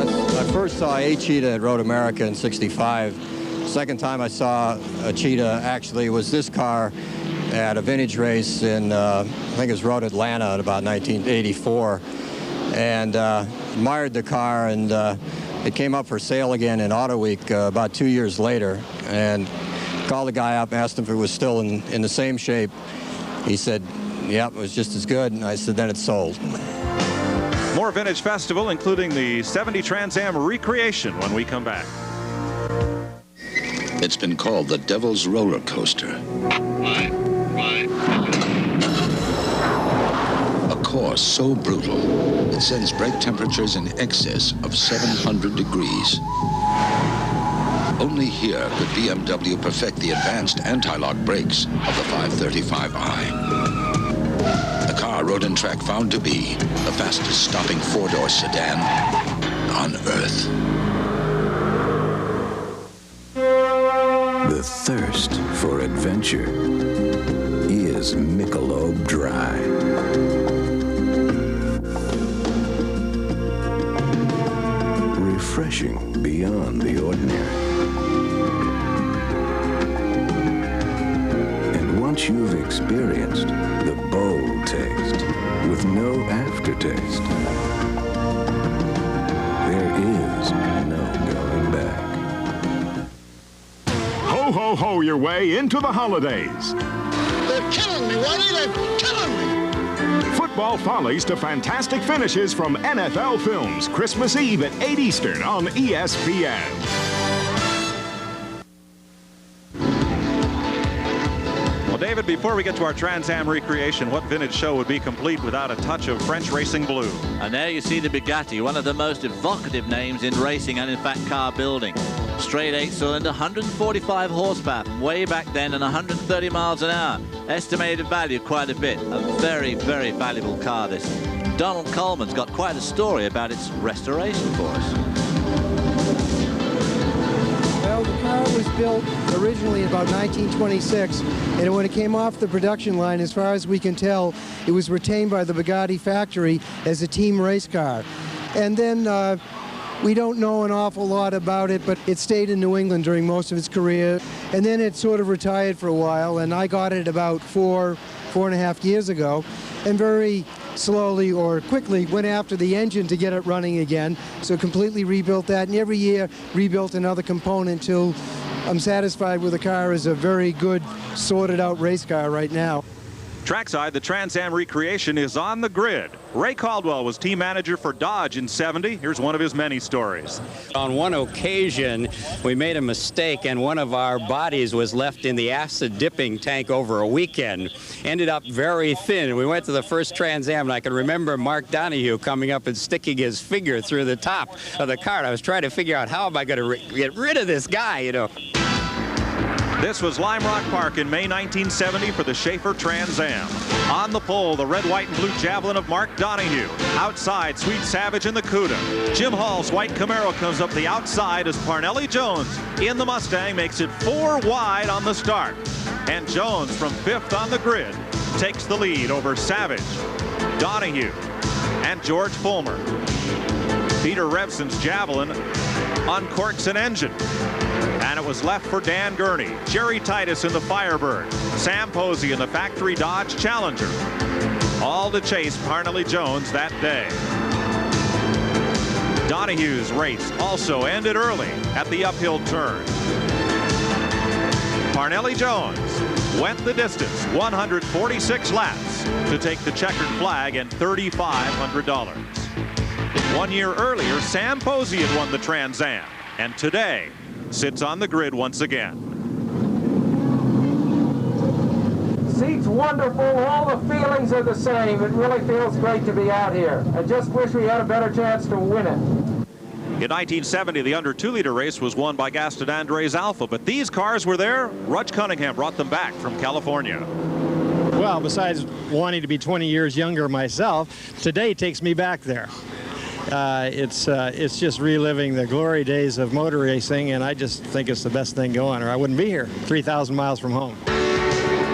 I first saw a Cheetah at Road America in '65. Second time I saw a Cheetah actually was this car at a vintage race in, I think it was Road Atlanta in about 1984. And admired the car, and it came up for sale again in Auto Week about 2 years later. And called the guy up, asked him if it was still in the same shape. He said, yep, it was just as good. And I said, then it's sold. More Vintage Festival, including the 70 Trans Am recreation when we come back. It's been called the Devil's Roller Coaster. A course so brutal, it sends brake temperatures in excess of 700 degrees. Only here could BMW perfect the advanced anti-lock brakes of the 535i. The car Road and Track found to be the fastest stopping 4-door sedan on Earth. The thirst for adventure is Michelob Dry. Refreshing beyond the ordinary. And once you've experienced the bold taste with no aftertaste, there is no going back. Ho, ho, ho your way into the holidays. They're killing me, Whitey. They're killing me. Football follies to fantastic finishes from NFL Films. Christmas Eve at 8 Eastern on ESPN. David, before we get to our Trans Am recreation, what vintage show would be complete without a touch of French racing blue? And there you see the Bugatti, one of the most evocative names in racing and in fact car building. Straight 8-cylinder, 145 horsepower from way back then and 130 miles an hour. Estimated value quite a bit. A very, very valuable car, this. Donald Coleman's got quite a story about its restoration for us. Well, the car was built originally in about 1926, and when it came off the production line, as far as we can tell, it was retained by the Bugatti factory as a team race car. And then we don't know an awful lot about it, but it stayed in New England during most of its career, and then it sort of retired for a while, and I got it about four and a half years ago, and very slowly or quickly went after the engine to get it running again. So completely rebuilt that, and every year rebuilt another component till I'm satisfied with the car as a very good, sorted out race car right now. Trackside, the Trans Am recreation is on the grid. Ray Caldwell was team manager for Dodge in '70. Here's one of his many stories. On one occasion, we made a mistake, and one of our bodies was left in the acid dipping tank over a weekend. Ended up very thin. We went to the first Trans Am, and I can remember Mark Donahue coming up and sticking his finger through the top of the car. I was trying to figure out how am I going to get rid of this guy, you know. This was Lime Rock Park in May 1970 for the Schaefer Trans Am. On the pole, the red, white, and blue Javelin of Mark Donahue. Outside, Sweet Savage in the Cuda. Jim Hall's white Camaro comes up the outside as Parnelli Jones in the Mustang makes it 4 wide on the start. And Jones, from 5th on the grid, takes the lead over Savage, Donahue, and George Fulmer. Peter Revson's Javelin uncorks an engine, and it was left for Dan Gurney. Jerry Titus in the Firebird. Sam Posey in the factory Dodge Challenger. All to chase Parnelli Jones that day. Donahue's race also ended early at the uphill turn. Parnelli Jones went the distance, 146 laps, to take the checkered flag and $3,500. 1 year earlier, Sam Posey had won the Trans Am, and today sits on the grid once again. Seat's wonderful. All the feelings are the same. It really feels great to be out here. I just wish we had a better chance to win it. In 1970, the under 2-liter race was won by Gaston Andre's Alpha, but these cars were there. Rudge Cunningham brought them back from California. Well, besides wanting to be 20 years younger myself, today takes me back there. It's just reliving the glory days of motor racing, and I just think it's the best thing going, or I wouldn't be here 3,000 miles from home.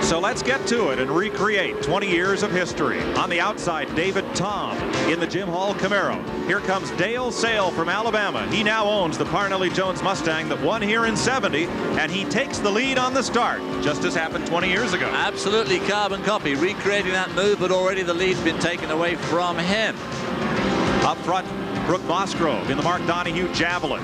So let's get to it and recreate 20 years of history. On the outside, David Tom in the Jim Hall Camaro. Here comes Dale Sale from Alabama. He now owns the Parnelli Jones Mustang that won here in '70, and he takes the lead on the start, just as happened 20 years ago. Absolutely carbon copy, recreating that move, but already the lead's been taken away from him. Up front, Brooke Mosgrove in the Mark Donahue Javelin.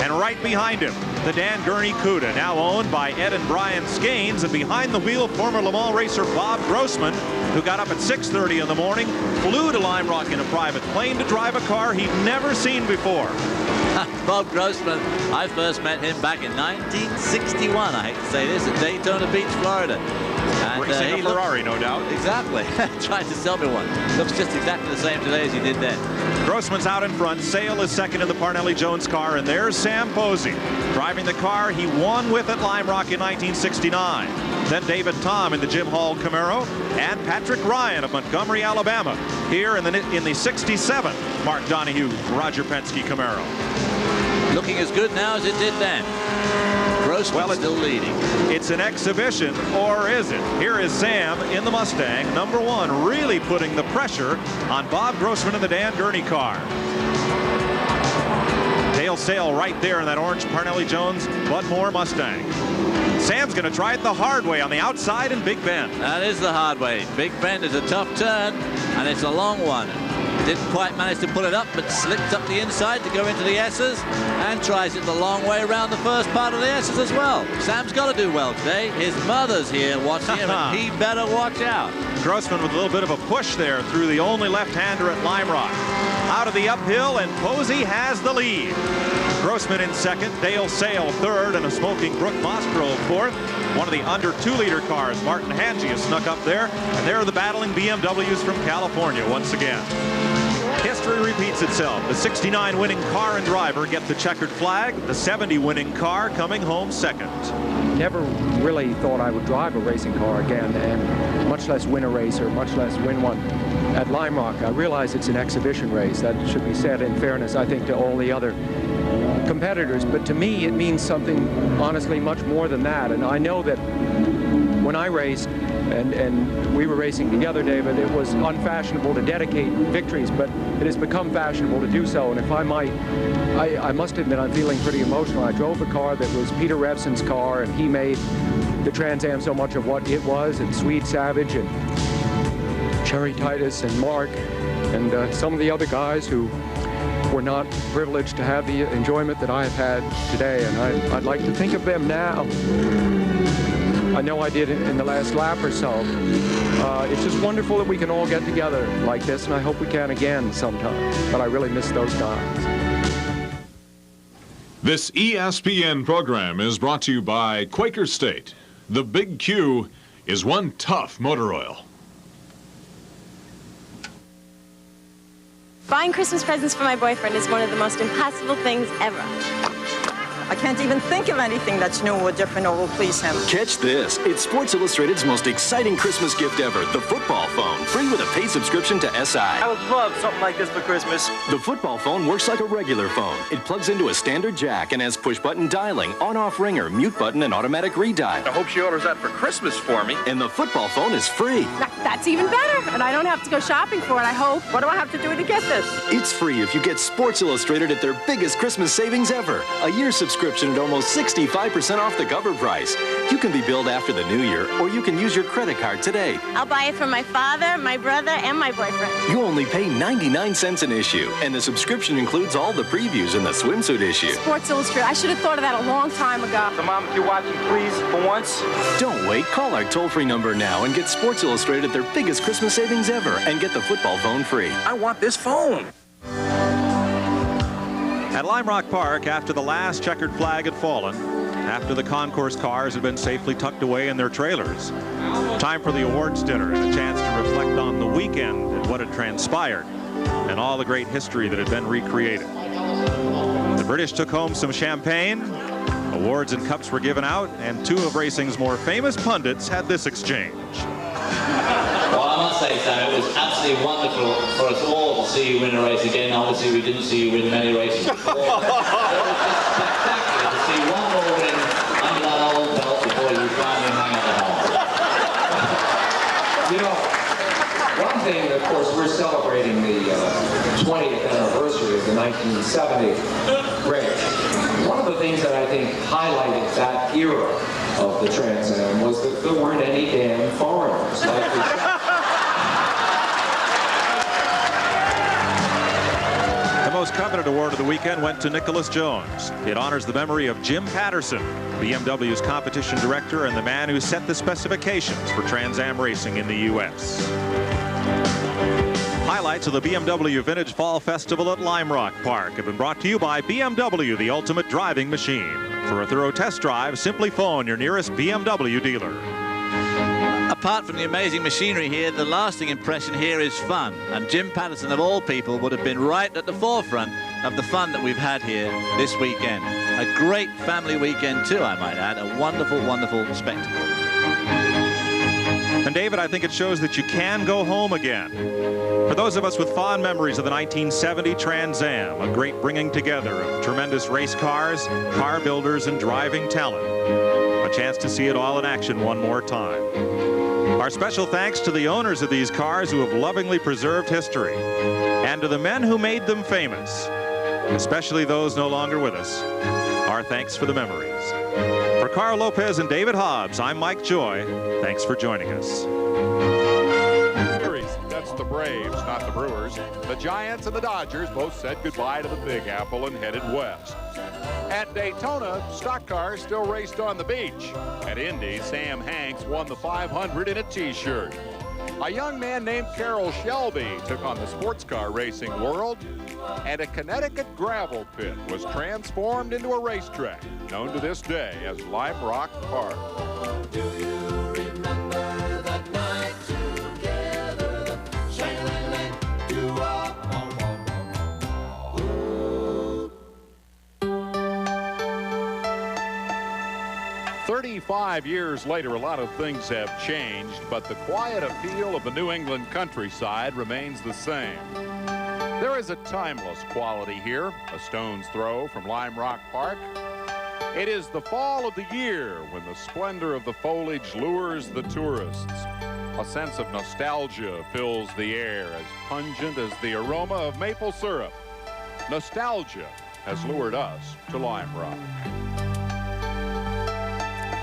And right behind him, the Dan Gurney Cuda, now owned by Ed and Brian Skanes. And behind the wheel, former Le Mans racer Bob Grossman, who got up at 6:30 in the morning, flew to Lime Rock in a private plane to drive a car he'd never seen before. Bob Grossman, I first met him back in 1961, I hate to say this, at Daytona Beach, Florida. And, racing a Ferrari, no doubt. Exactly. Tried to sell me one. Looks just exactly the same today as he did then. Grossman's out in front. Sale is second in the Parnelli Jones car, and there's Sam Posey driving the car he won with at Lime Rock in 1969. Then David Tom in the Jim Hall Camaro, and Patrick Ryan of Montgomery, Alabama, here in the 67 Mark Donahue Roger Penske Camaro. Looking as good now as it did then. Grossman still leading. It's an exhibition, or is it? Here is Sam in the Mustang, #1, really putting the pressure on Bob Grossman in the Dan Gurney car. Dale Sale right there in that orange Parnelli Jones Bud Moore Mustang. Sam's going to try it the hard way on the outside in Big Bend. That is the hard way. Big Bend is a tough turn, and it's a long one. Didn't quite manage to pull it up, but slipped up the inside to go into the S's, and tries it the long way around the first part of the S's as well. Sam's got to do well today. His mother's here watching him, and he better watch out. Grossman with a little bit of a push there through the only left-hander at Lime Rock. Out of the uphill, and Posey has the lead. Grossman in second, Dale Sale third, and a smoking Brooke Mosgrove fourth. One of the under 2-liter cars, Martin Hange, has snuck up there, and there are the battling BMWs from California once again. History repeats itself. The 69 winning car and driver get the checkered flag, the 70 winning car coming home second. Never really thought I would drive a racing car again, and much less win a race or much less win one at Lime Rock. I realize it's an exhibition race. That should be said in fairness, I think, to all the other competitors. But to me, it means something, honestly, much more than that. And I know that when I raced, and we were racing together, David, it was unfashionable to dedicate victories, but it has become fashionable to do so. And if I might, I must admit I'm feeling pretty emotional. I drove a car that was Peter Revson's car, and he made the Trans Am so much of what it was, and Swede Savage and Cherry Titus and Mark and some of the other guys who were not privileged to have the enjoyment that I have had today. And I'd like to think of them now. I know I did in the last lap or so. It's just wonderful that we can all get together like this, and I hope we can again sometime. But I really miss those guys. This ESPN program is brought to you by Quaker State. The Big Q is one tough motor oil. Buying Christmas presents for my boyfriend is one of the most impossible things ever. I can't even think of anything that's new or different or will please him. Catch this. It's Sports Illustrated's most exciting Christmas gift ever, the football phone. Free with a paid subscription to SI. I would love something like this for Christmas. The football phone works like a regular phone. It plugs into a standard jack and has push-button dialing, on-off ringer, mute button, and automatic redial. I hope she orders that for Christmas for me. And the football phone is free. That's even better, and I don't have to go shopping for it, I hope. What do I have to do to get this? It's free if you get Sports Illustrated at their biggest Christmas savings ever. A year subscription at almost 65% off the cover price. You can be billed after the new year, or you can use your credit card today. I'll buy it for my father, my brother, and my boyfriend. You only pay 99 cents an issue, and the subscription includes all the previews in the swimsuit issue. Sports Illustrated. I should have thought of that a long time ago. So, Mom, if you're watching, please, for once. Don't wait. Call our toll-free number now and get Sports Illustrated at their biggest Christmas savings ever, and get the football phone free. I want this phone. At Lime Rock Park, after the last checkered flag had fallen, after the Concours cars had been safely tucked away in their trailers, time for the awards dinner and a chance to reflect on the weekend and what had transpired and all the great history that had been recreated. The British took home some champagne, awards and cups were given out, and two of racing's more famous pundits had this exchange. Well, I must say, Sam, it was absolutely wonderful for us all to see you win a race again. Obviously, we didn't see you win many races before. It was just spectacular to see one more win under that old belt before you finally hang up the horn. You know, one thing, of course, we're celebrating the 20th anniversary of the 1970 race. One of the things that I think highlighted that era of the Trans Am was that there weren't any damn foreigners like we The most coveted award of the weekend went to Nicholas Jones. It honors the memory of Jim Patterson, BMW's competition director and the man who set the specifications for Trans Am racing in the U.S. Highlights of the BMW Vintage Fall Festival at Lime Rock Park have been brought to you by BMW, the ultimate driving machine. For a thorough test drive, simply phone your nearest BMW dealer. Apart from the amazing machinery here, the lasting impression here is fun. And Jim Patterson, of all people, would have been right at the forefront of the fun that we've had here this weekend. A great family weekend, too, I might add. A wonderful, wonderful spectacle. And David, I think it shows that you can go home again. For those of us with fond memories of the 1970 Trans Am, a great bringing together of tremendous race cars, car builders, and driving talent. A chance to see it all in action one more time. Our special thanks to the owners of these cars who have lovingly preserved history, and to the men who made them famous, especially those no longer with us. Our thanks for the memories. For Carl Lopez and David Hobbs, I'm Mike Joy. Thanks for joining us. That's the Braves, not the Brewers. The Giants and the Dodgers both said goodbye to the Big Apple and headed west. At Daytona, stock cars still raced on the beach. At Indy, Sam Hanks won the 500 in a T-shirt. A young man named Carroll Shelby took on the sports car racing world, and a Connecticut gravel pit was transformed into a racetrack known to this day as Lime Rock Park. Do you remember that night together? Shine-a-lang-lang, do-wah, 35 years later, a lot of things have changed, but the quiet appeal of the New England countryside remains the same. There is a timeless quality here, a stone's throw from Lime Rock Park. It is the fall of the year when the splendor of the foliage lures the tourists. A sense of nostalgia fills the air, as pungent as the aroma of maple syrup. Nostalgia has lured us to Lime Rock.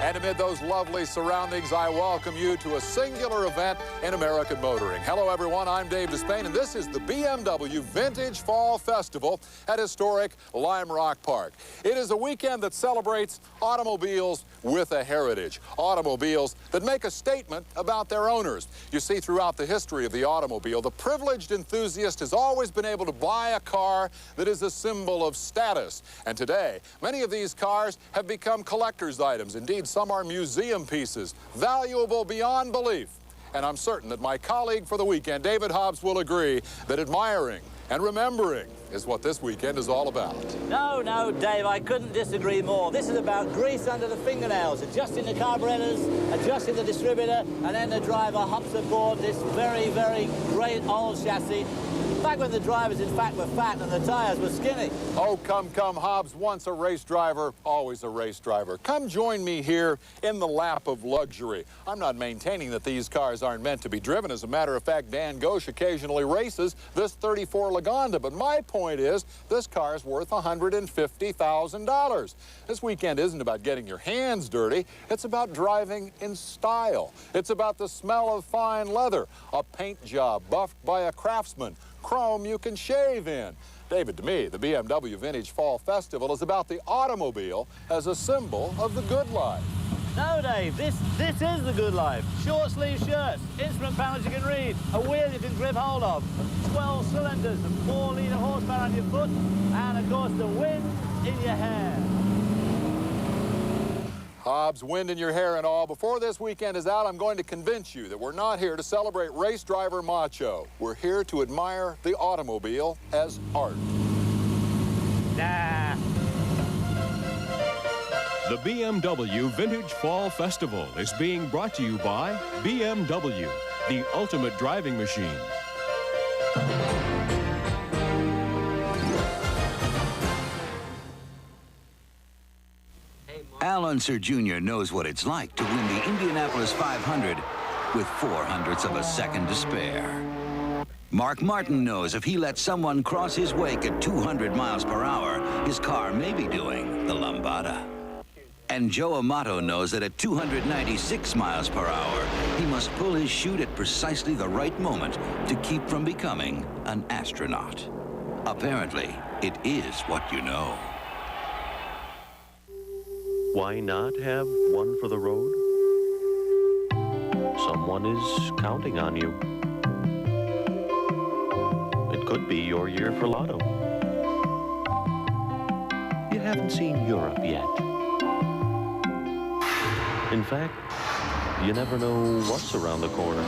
And amid those lovely surroundings, I welcome you to a singular event in American motoring. Hello, everyone. I'm Dave Despain, and this is the BMW Vintage Fall Festival at historic Lime Rock Park. It is a weekend that celebrates automobiles with a heritage, automobiles that make a statement about their owners. You see, throughout the history of the automobile, the privileged enthusiast has always been able to buy a car that is a symbol of status. And today, many of these cars have become collector's items. Indeed, some are museum pieces, valuable beyond belief. And I'm certain that my colleague for the weekend, David Hobbs, will agree that admiring and remembering is what this weekend is all about. No, Dave, I couldn't disagree more. This is about grease under the fingernails, adjusting the carburetors, adjusting the distributor, and then the driver hops aboard this very, very great old chassis. Back when the drivers, in fact, were fat and the tires were skinny. Oh, come, Hobbs. Once a race driver, always a race driver. Come join me here in the lap of luxury. I'm not maintaining that these cars aren't meant to be driven. As a matter of fact, Dan Ghosh occasionally races this 34 Lagonda. But my point is, this car is worth $150,000. This weekend isn't about getting your hands dirty. It's about driving in style. It's about the smell of fine leather, a paint job buffed by a craftsman, chrome you can shave in. David, to me, the BMW Vintage Fall Festival is about the automobile as a symbol of the good life. No, Dave, this is the good life. Short sleeve shirts, instrument panels you can read, a wheel you can grip hold of, 12 cylinders and 4-litre horsepower on your foot, and of course the wind in your hair. Hobbs, wind in your hair and all. Before this weekend is out, I'm going to convince you that we're not here to celebrate race driver macho. We're here to admire the automobile as art. Nah. The BMW Vintage Fall Festival is being brought to you by BMW, the ultimate driving machine. Al Unser Jr. knows what it's like to win the Indianapolis 500 with 0.04 of a second to spare. Mark Martin knows if he lets someone cross his wake at 200 miles per hour, his car may be doing the lambada. And Joe Amato knows that at 296 miles per hour, he must pull his chute at precisely the right moment to keep from becoming an astronaut. Apparently, it is what you know. Why not have one for the road? Someone is counting on you. It could be your year for Lotto. You haven't seen Europe yet. In fact, you never know what's around the corner.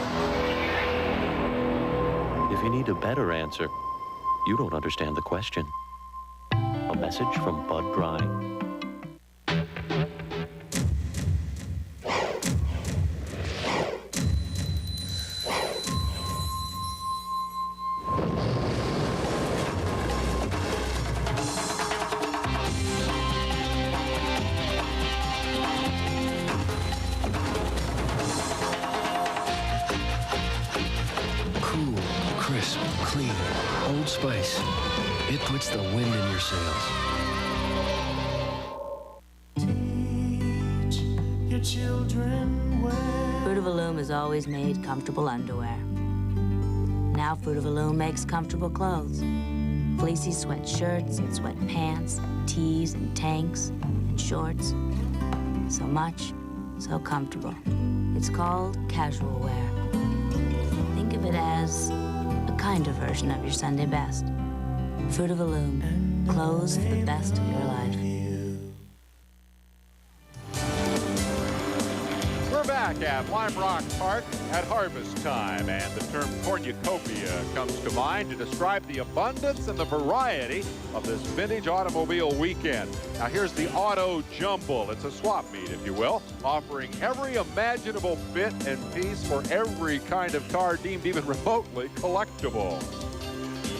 If you need a better answer, you don't understand the question. A message from Bud Drying. Old Spice. It puts the wind in your sails. Teach your children well. Fruit of the Loom has always made comfortable underwear. Now Fruit of the Loom makes comfortable clothes. Fleecy sweatshirts and sweatpants, tees and tanks and shorts. So much, so comfortable. It's called casual wear. of it as a kinder version of your Sunday best. Fruit of the Loom, clothes for the best of your life. We're back at Lime Rock Park at harvest time, and the term cornucopia comes to mind to describe the abundance and the variety of this vintage automobile weekend. Now here's the Auto Jumble. It's a swap meet, if you will, offering every imaginable bit and piece for every kind of car deemed even remotely collectible.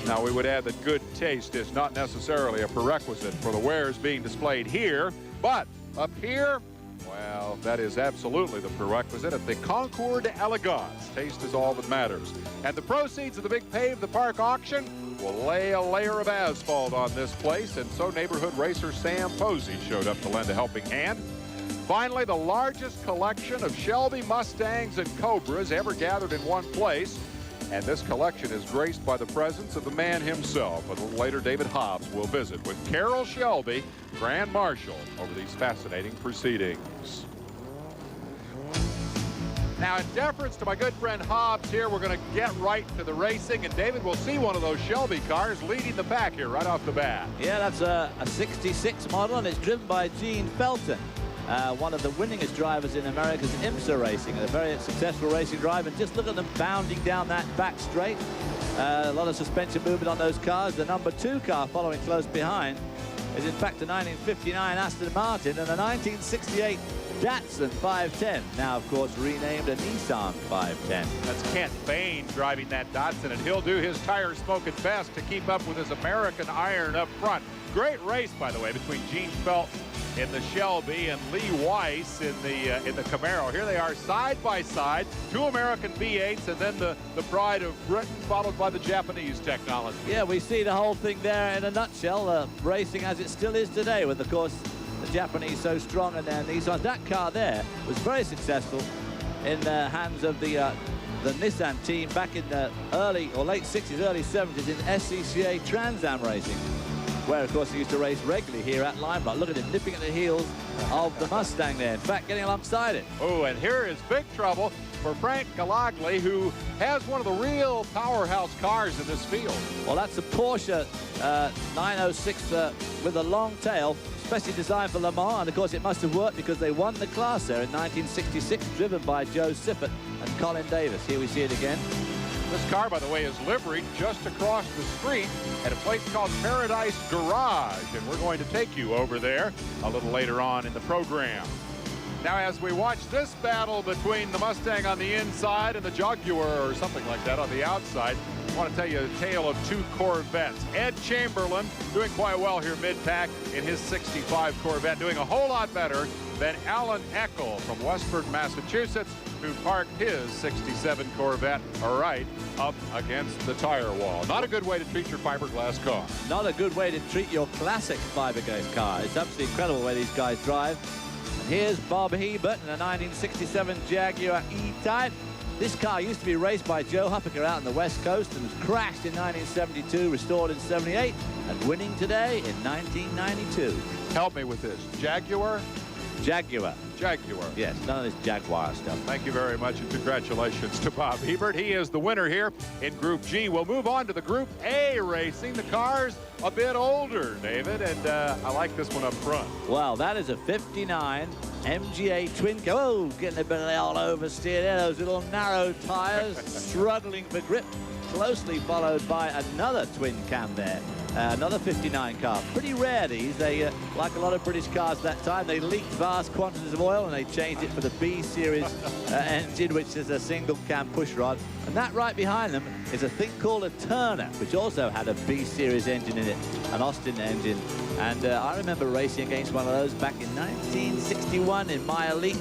Now we would add that good taste is not necessarily a prerequisite for the wares being displayed here, but up here, well, that is absolutely the prerequisite at the Concours d'Elegance. Taste is all that matters. And the proceeds of the big Pave the Park auction will lay a layer of asphalt on this place, and so neighborhood racer Sam Posey showed up to lend a helping hand. Finally, the largest collection of Shelby Mustangs and Cobras ever gathered in one place. And this collection is graced by the presence of the man himself. A little later, David Hobbs will visit with Carroll Shelby, Grand Marshal, over these fascinating proceedings. Now, in deference to my good friend Hobbs here, we're going to get right to the racing. And David, we'll see one of those Shelby cars leading the pack here right off the bat. Yeah, that's a 66 model, and it's driven by Gene Felton. One of the winningest drivers in America's IMSA racing, a very successful racing driver. And just look at them bounding down that back straight. A lot of suspension movement on those cars. The number 2 car following close behind is in fact a 1959 Aston Martin and a 1968 Datsun 510. Now, of course, renamed a Nissan 510. That's Kent Bain driving that Datsun, and he'll do his tire smoking best to keep up with his American iron up front. Great race, by the way, between Gene Felton in the Shelby and Lee Weiss in the Camaro. Here they are side by side, 2 American V8s, and then the pride of Britain, followed by the Japanese technology. Yeah, we see the whole thing there in a nutshell, racing as it still is today, with, of course, the Japanese so strong in their Nissans. That car there was very successful in the hands of the Nissan team back in the early or late 60s, early 70s in SCCA Trans Am racing, where, of course, he used to race regularly here at Lime Rock. Look at him nipping at the heels of the Mustang there. In fact, getting alongside it. Oh, and here is big trouble for Frank Galagli, who has one of the real powerhouse cars in this field. Well, that's a Porsche 906 with a long tail, especially designed for Le Mans. And, of course, it must have worked because they won the class there in 1966, driven by Joe Siffert and Colin Davis. Here we see it again. This car, by the way, is liveried just across the street at a place called Paradise Garage, and we're going to take you over there a little later on in the program. Now, as we watch this battle between the Mustang on the inside and the Jaguar or something like that on the outside, I want to tell you a tale of 2 Corvettes. Ed Chamberlain doing quite well here mid-pack in his 65 Corvette, doing a whole lot better than Alan Eckel from Westford, Massachusetts, who parked his 67 Corvette right up against the tire wall. Not a good way to treat your fiberglass car. Not a good way to treat your classic fiberglass car. It's absolutely incredible the way these guys drive. And here's Bob Hebert in a 1967 Jaguar E-Type. This car used to be raced by Joe Huppiker out on the West Coast and was crashed in 1972, restored in 78, and winning today in 1992. Help me with this. Jaguar? Jaguar. Jaguar. Yes, none of this Jaguar stuff. Thank you very much, and congratulations to Bob Hebert. He is the winner here in Group G. We'll move on to the Group A racing. The car's a bit older, David, and I like this one up front. Well, that is a 59 MGA twin car. Oh, getting a bit of all oversteer there. Those little narrow tires, struggling for grip. Closely followed by another twin cam there. Another 59 car. Pretty rare, these. They, like a lot of British cars that time, they leaked vast quantities of oil and they changed it for the B series engine, which is a single cam pushrod. And that right behind them is a thing called a Turner, which also had a B series engine in it, an Austin engine. And I remember racing against one of those back in 1961 in my elite.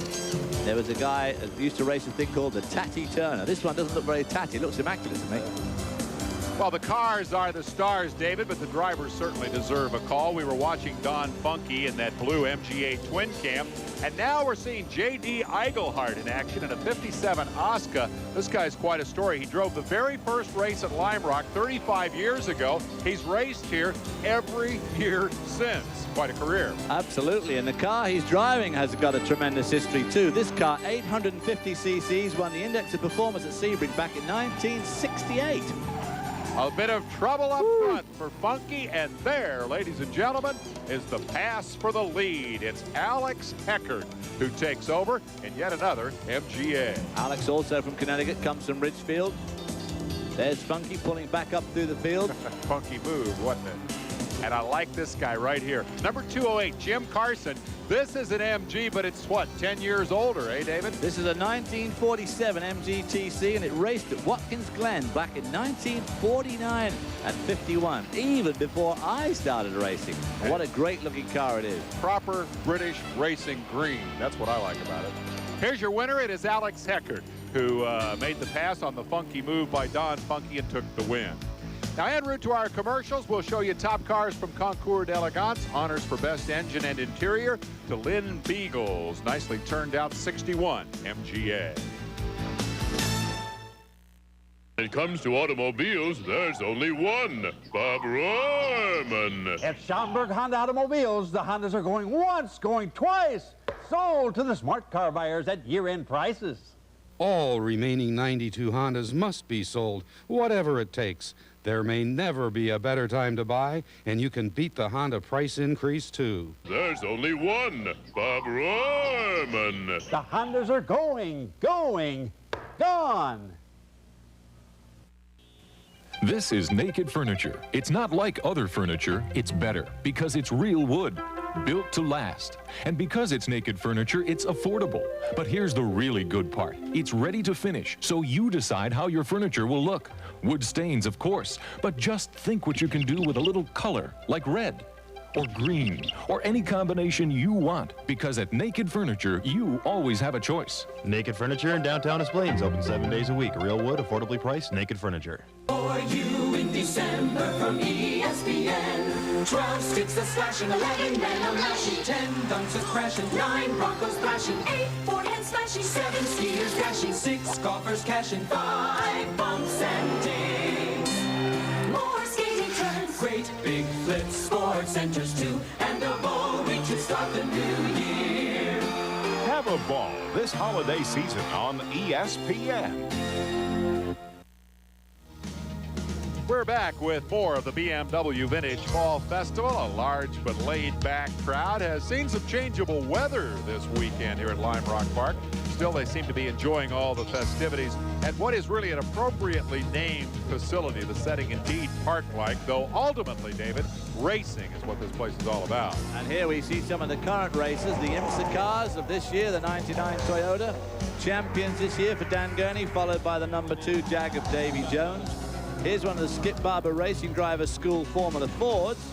There was a guy who used to race a thing called the Tatty Turner. This one doesn't look very tatty. It looks immaculate to me. Well, the cars are the stars, David, but the drivers certainly deserve a call. We were watching Don Funky in that blue MGA twin cam, and now we're seeing J.D. Eigelhart in action in a 57 Oscar. This guy's quite a story. He drove the very first race at Lime Rock 35 years ago. He's raced here every year since. Quite a career. Absolutely, and the car he's driving has got a tremendous history too. This car, 850 cc's, won the Index of Performance at Sebring back in 1968. A bit of trouble up front for Funky, and there, ladies and gentlemen, is the pass for the lead. It's Alex Heckert who takes over in yet another MGA. Alex, also from Connecticut, comes from Ridgefield. There's Funky pulling back up through the field. Funky move, wasn't it? And I like this guy right here. Number 208, Jim Carson. This is an MG, but it's what, 10 years older, eh, David? This is a 1947 MGTC, and it raced at Watkins Glen back in 1949 and 51, even before I started racing. And what a great-looking car it is. Proper British racing green. That's what I like about it. Here's your winner. It is Alex Heckert, who made the pass on the funky move by Don Funky and took the win. Now, en route to our commercials, we'll show you top cars from Concours d'Elegance, honors for best engine and interior to Lynn Beagle's nicely turned out 61 MGA. When it comes to automobiles, there's only one, Bob Rohrman. At Schaumburg Honda Automobiles, the Hondas are going once, going twice. Sold to the smart car buyers at year-end prices. All remaining 92 Hondas must be sold, whatever it takes. There may never be a better time to buy, and you can beat the Honda price increase, too. There's only one, Bob Rohrman. The Hondas are going, gone. This is Naked Furniture. It's not like other furniture, it's better because it's real wood, built to last. And because it's Naked Furniture, it's affordable. But here's the really good part. It's ready to finish, so you decide how your furniture will look. Wood stains, of course, but just think what you can do with a little color, like red or green, or any combination you want, because at Naked Furniture, you always have a choice. Naked Furniture in downtown Des Plaines, open 7 days a week. Real wood, affordably priced, Naked Furniture. For you in December from ESPN. 12 sticks a slashing, 11 men a mashing, 10 dunks a crashing, 9 Broncos flashing, 8 forehands slashing, 7 skiers dashing, 6 golfers cashing, 5 bumps and dings. More skating turns, great big flips, sports centers too, and a ball reach to start the new year. Have a ball this holiday season on ESPN. We're back with more of the BMW Vintage Fall Festival. A large but laid-back crowd has seen some changeable weather this weekend here at Lime Rock Park. Still, they seem to be enjoying all the festivities at what is really an appropriately named facility. The setting indeed park-like, though ultimately, David, racing is what this place is all about. And here we see some of the current races, the IMSA cars of this year, the 99 Toyota. Champions this year for Dan Gurney, followed by the number 2 Jag of Davy Jones. Here's one of the Skip Barber Racing Driver School Formula Fords.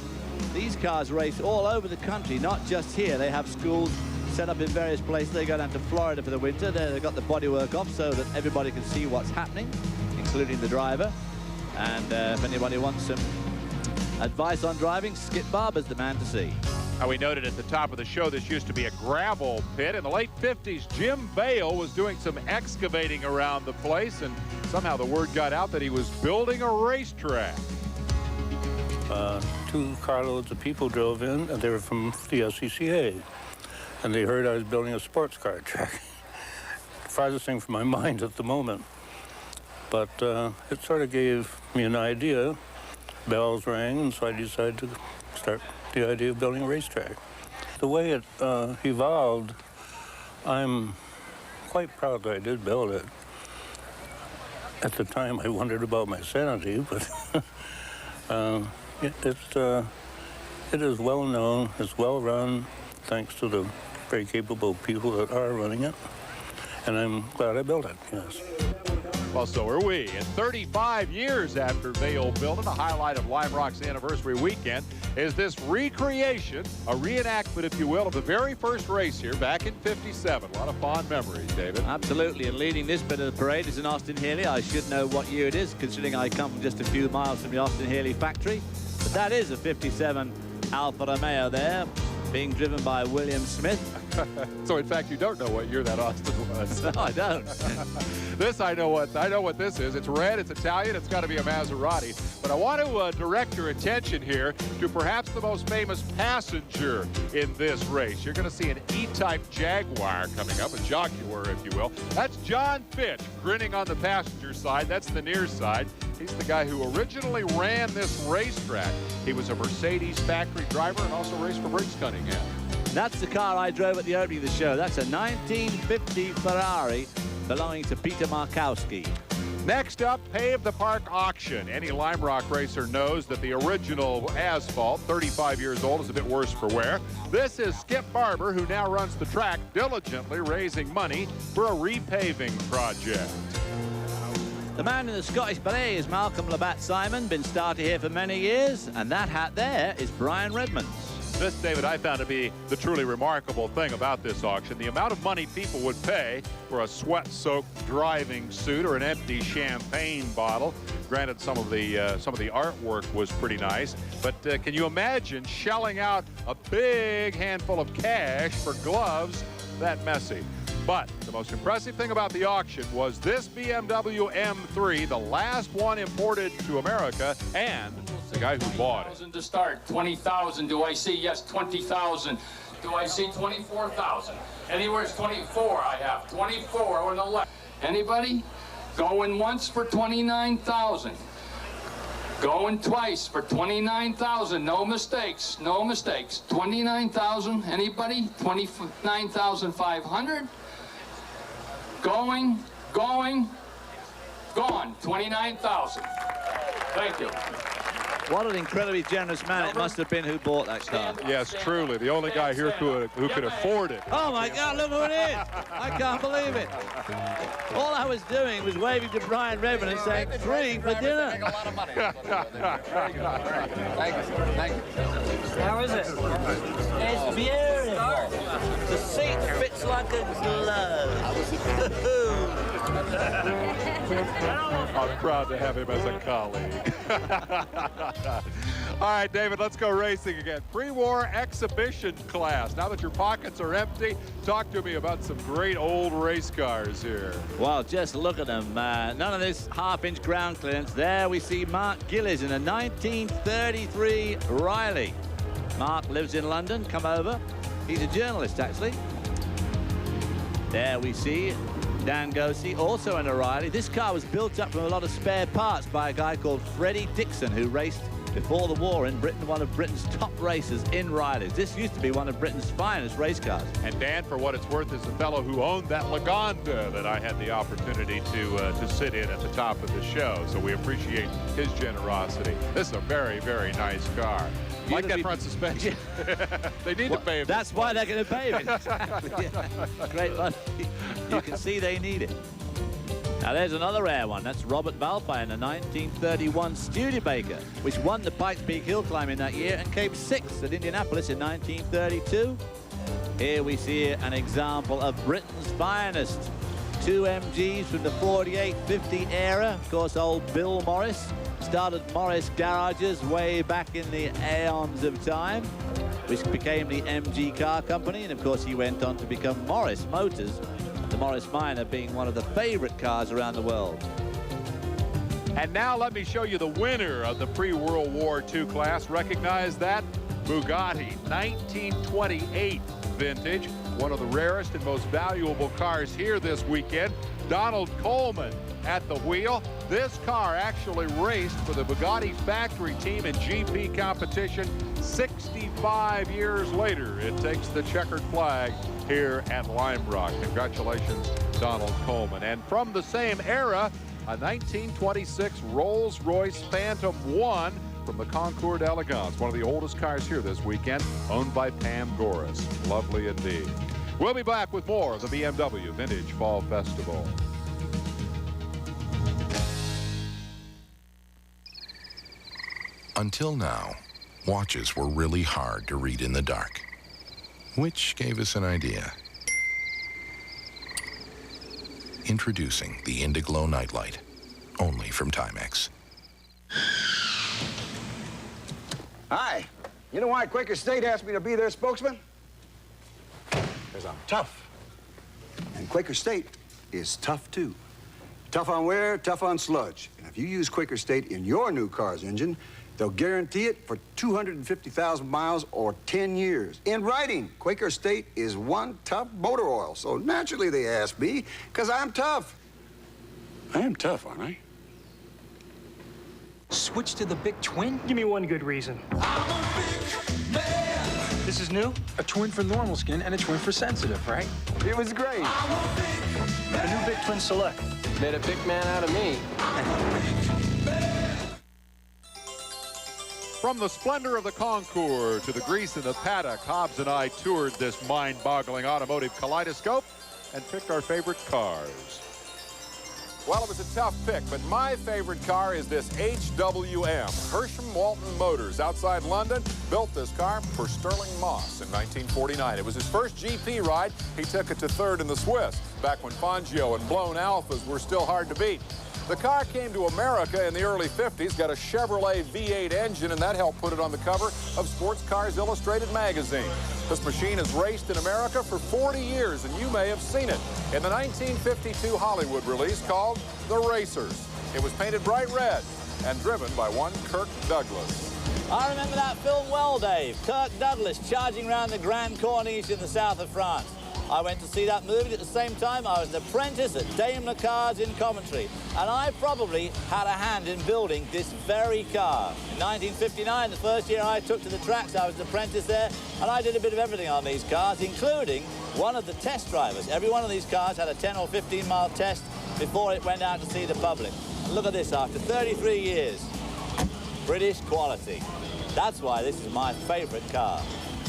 These cars race all over the country, not just here. They have schools set up in various places. They go down to Florida for the winter. They've got the bodywork off so that everybody can see what's happening, including the driver. And if anybody wants some advice on driving, Skip Barber's the man to see. Now, we noted at the top of the show this used to be a gravel pit. In the late 50s, Jim Bale was doing some excavating around the place, and somehow the word got out that he was building a racetrack. 2 carloads of people drove in, and they were from the SCCA. And they heard I was building a sports car track. Farthest thing from my mind at the moment. But it sort of gave me an idea. Bells rang, and so I decided to start the idea of building a racetrack. The way it evolved, I'm quite proud that I did build it. At the time, I wondered about my sanity, but it is well known, it's well run, thanks to the very capable people that are running it. And I'm glad I built it, yes. Well, so are we. And 35 years after Vail built it, a highlight of Lime Rock's anniversary weekend is this recreation, a reenactment, if you will, of the very first race here back in '57. A lot of fond memories, David. Absolutely. And leading this bit of the parade is in Austin Healey. I should know what year it is, considering I come from just a few miles from the Austin Healey factory. But that is a '57 Alfa Romeo there, being driven by William Smith. So in fact, you don't know what year that Austin was. No, I don't. This I know what this is. It's red, it's Italian, it's got to be a Maserati. But I want to direct your attention here to perhaps the most famous passenger in this race. You're going to see an E-Type Jaguar coming up, a Jaguar, if you will. That's John Fitch grinning on the passenger side. That's the near side. He's the guy who originally ran this racetrack. He was a Mercedes factory driver and also raced for Briggs Cunningham. That's the car I drove at the opening of the show. That's a 1950 Ferrari belonging to Peter Markowski. Next up, Pave the Park auction. Any Lime Rock racer knows that the original asphalt, 35 years old, is a bit worse for wear. This is Skip Barber, who now runs the track, diligently raising money for a repaving project. The man in the Scottish beret is Malcolm Labatt Simon, been starter here for many years, and that hat there is Brian Redmond's. This, David, I found to be the truly remarkable thing about this auction. The amount of money people would pay for a sweat-soaked driving suit or an empty champagne bottle. Granted, some of the artwork was pretty nice, but can you imagine shelling out a big handful of cash for gloves that messy? But the most impressive thing about the auction was this BMW M3, the last one imported to America, and the guy who bought it. To start, 20,000. Do I see? Yes, 20,000. Do I see 24,000? Anywhere's 24? I have 24 on the left. Anybody? Going once for 29,000. Going twice for 29,000. No mistakes. No mistakes. 29,000. Anybody? 29,500. Going. Gone. 29,000. Thank you. What an incredibly generous man it must have been who bought that car. Yes, truly. The only guy here who could afford it. Oh, my God, look who it is. I can't believe it. All I was doing was waving to Brian Redmond and saying, "3 for dinner." Make a lot of money. Very good. Thank you. Thank you. How is it? It's beautiful. The seat fits like a glove. I'm proud to have him as a colleague. All right, David, let's go racing again. Pre-war exhibition class. Now that your pockets are empty, talk to me about some great old race cars here. Well, just look at them. None of this half-inch ground clearance. There we see Mark Gillies in a 1933 Riley. Mark lives in London. Come over. He's a journalist, actually. There we see Dan Gosey, also in a Riley. This car was built up from a lot of spare parts by a guy called Freddie Dixon, who raced before the war in Britain, one of Britain's top racers in Rileys. This used to be one of Britain's finest race cars. And Dan, for what it's worth, is the fellow who owned that Lagonda that I had the opportunity to sit in at the top of the show. So we appreciate his generosity. This is a very, very nice car. Like that front suspension. They need to pave it. That's why they're going to pave it. Great money. You can see they need it. Now there's another rare one. That's Robert Valpine in a 1931 Studebaker, which won the Pikes Peak Hill Climb in that year and came 6th at Indianapolis in 1932. Here we see an example of Britain's finest. 2 MGs from the 48-50 era. Of course, old Bill Morris started Morris Garages way back in the aeons of time, which became the MG Car Company, and of course he went on to become Morris Motors, the Morris Minor being one of the favorite cars around the world. And now let me show you the winner of the pre-World War II class. Recognize that? Bugatti 1928 vintage, one of the rarest and most valuable cars here this weekend. Donald Coleman at the wheel. This car actually raced for the Bugatti factory team in GP competition 65 years later. It takes the checkered flag here at Lime Rock. Congratulations, Donald Coleman. And from the same era, a 1926 Rolls-Royce Phantom 1 from the Concours d'Elegance, one of the oldest cars here this weekend, owned by Pam Goris. Lovely indeed. We'll be back with more of the BMW Vintage Fall Festival. Until now, watches were really hard to read in the dark, which gave us an idea. Introducing the Indiglo Nightlight, only from Timex. Hi. You know why Quaker State asked me to be their spokesman? Because I'm tough. And Quaker State is tough, too. Tough on wear, tough on sludge. And if you use Quaker State in your new car's engine, they'll guarantee it for 250,000 miles or 10 years. In writing, Quaker State is one tough motor oil. So naturally they asked me, because I'm tough. I am tough, aren't I? Switch to the big twin? Give me one good reason. This is new? A twin for normal skin and a twin for sensitive, right? It was great. The new Big Twin Select. Made a big man out of me. From the splendor of the Concours to the grease in the paddock, Hobbs and I toured this mind-boggling automotive kaleidoscope and picked our favorite cars. Well, it was a tough pick, but my favorite car is this HWM. Hersham Walton Motors outside London built this car for Sterling Moss in 1949. It was his first GP ride. He took it to third in the Swiss, back when Fangio and blown Alphas were still hard to beat. The car came to America in the early 50s, got a Chevrolet V8 engine, and that helped put it on the cover of Sports Cars Illustrated magazine. This machine has raced in America for 40 years, and you may have seen it in the 1952 Hollywood release called The Racers. It was painted bright red and driven by one Kirk Douglas. I remember that film well, Dave. Kirk Douglas charging around the Grand Corniche in the south of France. I went to see that movie. At the same time, I was an apprentice at Daimler Cars in Coventry, and I probably had a hand in building this very car. In 1959, the first year I took to the tracks, I was an apprentice there, and I did a bit of everything on these cars, including one of the test drivers. Every one of these cars had a 10 or 15-mile test before it went out to see the public. And look at this, after 33 years, British quality. That's why this is my favorite car.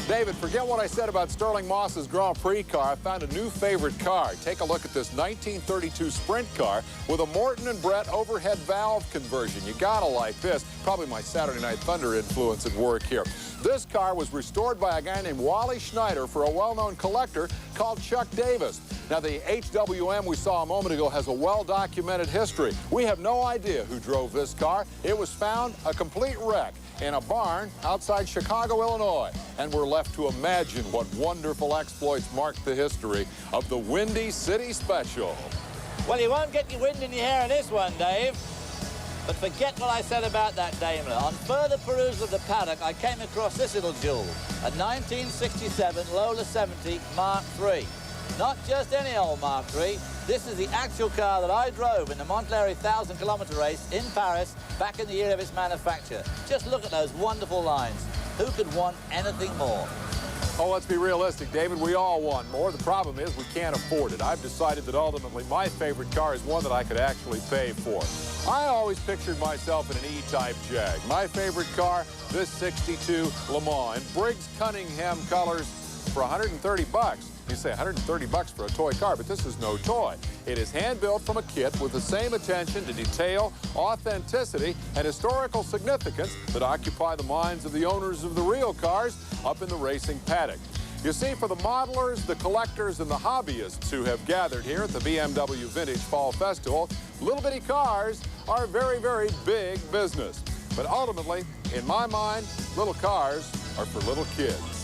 David, forget what I said about Sterling Moss's Grand Prix car. I found a new favorite car. Take a look at this 1932 Sprint car with a Morton and Brett overhead valve conversion. You gotta like this. Probably my Saturday Night Thunder influence at work here. This car was restored by a guy named Wally Schneider for a well-known collector called Chuck Davis. Now, the HWM we saw a moment ago has a well-documented history. We have no idea who drove this car. It was found a complete wreck in a barn outside Chicago, Illinois. And we're left to imagine what wonderful exploits marked the history of the Windy City Special. Well, you won't get your wind in your hair in this one, Dave. But forget what I said about that Daimler. On further perusal of the paddock, I came across this little jewel, a 1967 Lola 70 Mark III. Not just any old Mark III. This is the actual car that I drove in the Montlhéry 1,000-kilometer race in Paris back in the year of its manufacture. Just look at those wonderful lines. Who could want anything more? Oh, let's be realistic, David. We all want more. The problem is we can't afford it. I've decided that ultimately my favorite car is one that I could actually pay for. I always pictured myself in an E-Type Jag. My favorite car, this 62 Le Mans in Briggs Cunningham colors for 130 bucks. You say 130 bucks for a toy car, but this is no toy. It is hand-built from a kit with the same attention to detail, authenticity, and historical significance that occupy the minds of the owners of the real cars up in the racing paddock. You see, for the modelers, the collectors, and the hobbyists who have gathered here at the BMW Vintage Fall Festival, little bitty cars are very, very big business. But ultimately, in my mind, little cars are for little kids.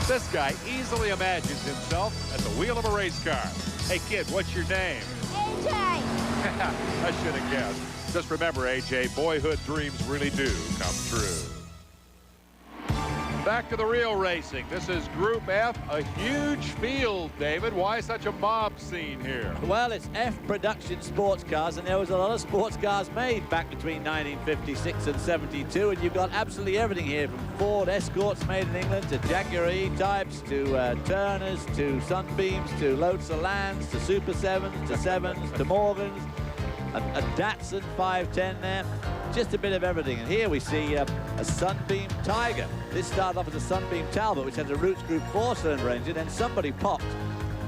This guy easily imagines himself at the wheel of a race car. Hey, kid, what's your name? AJ. I should have guessed. Just remember, AJ, boyhood dreams really do come true. Back to the real racing. This is Group F, a huge field, David. Why such a mob scene here? Well, it's F production sports cars, and there was a lot of sports cars made back between 1956 and 72, and you've got absolutely everything here, from Ford Escorts made in England to Jaguar E-Types to Turners to Sunbeams to Lotus Elands to Super 7s to 7s to Morgans, a Datsun 510 there. Just a bit of everything. And here we see a Sunbeam Tiger. This started off as a Sunbeam Talbot, which has a Roots Group 4-cylinder engine, and somebody popped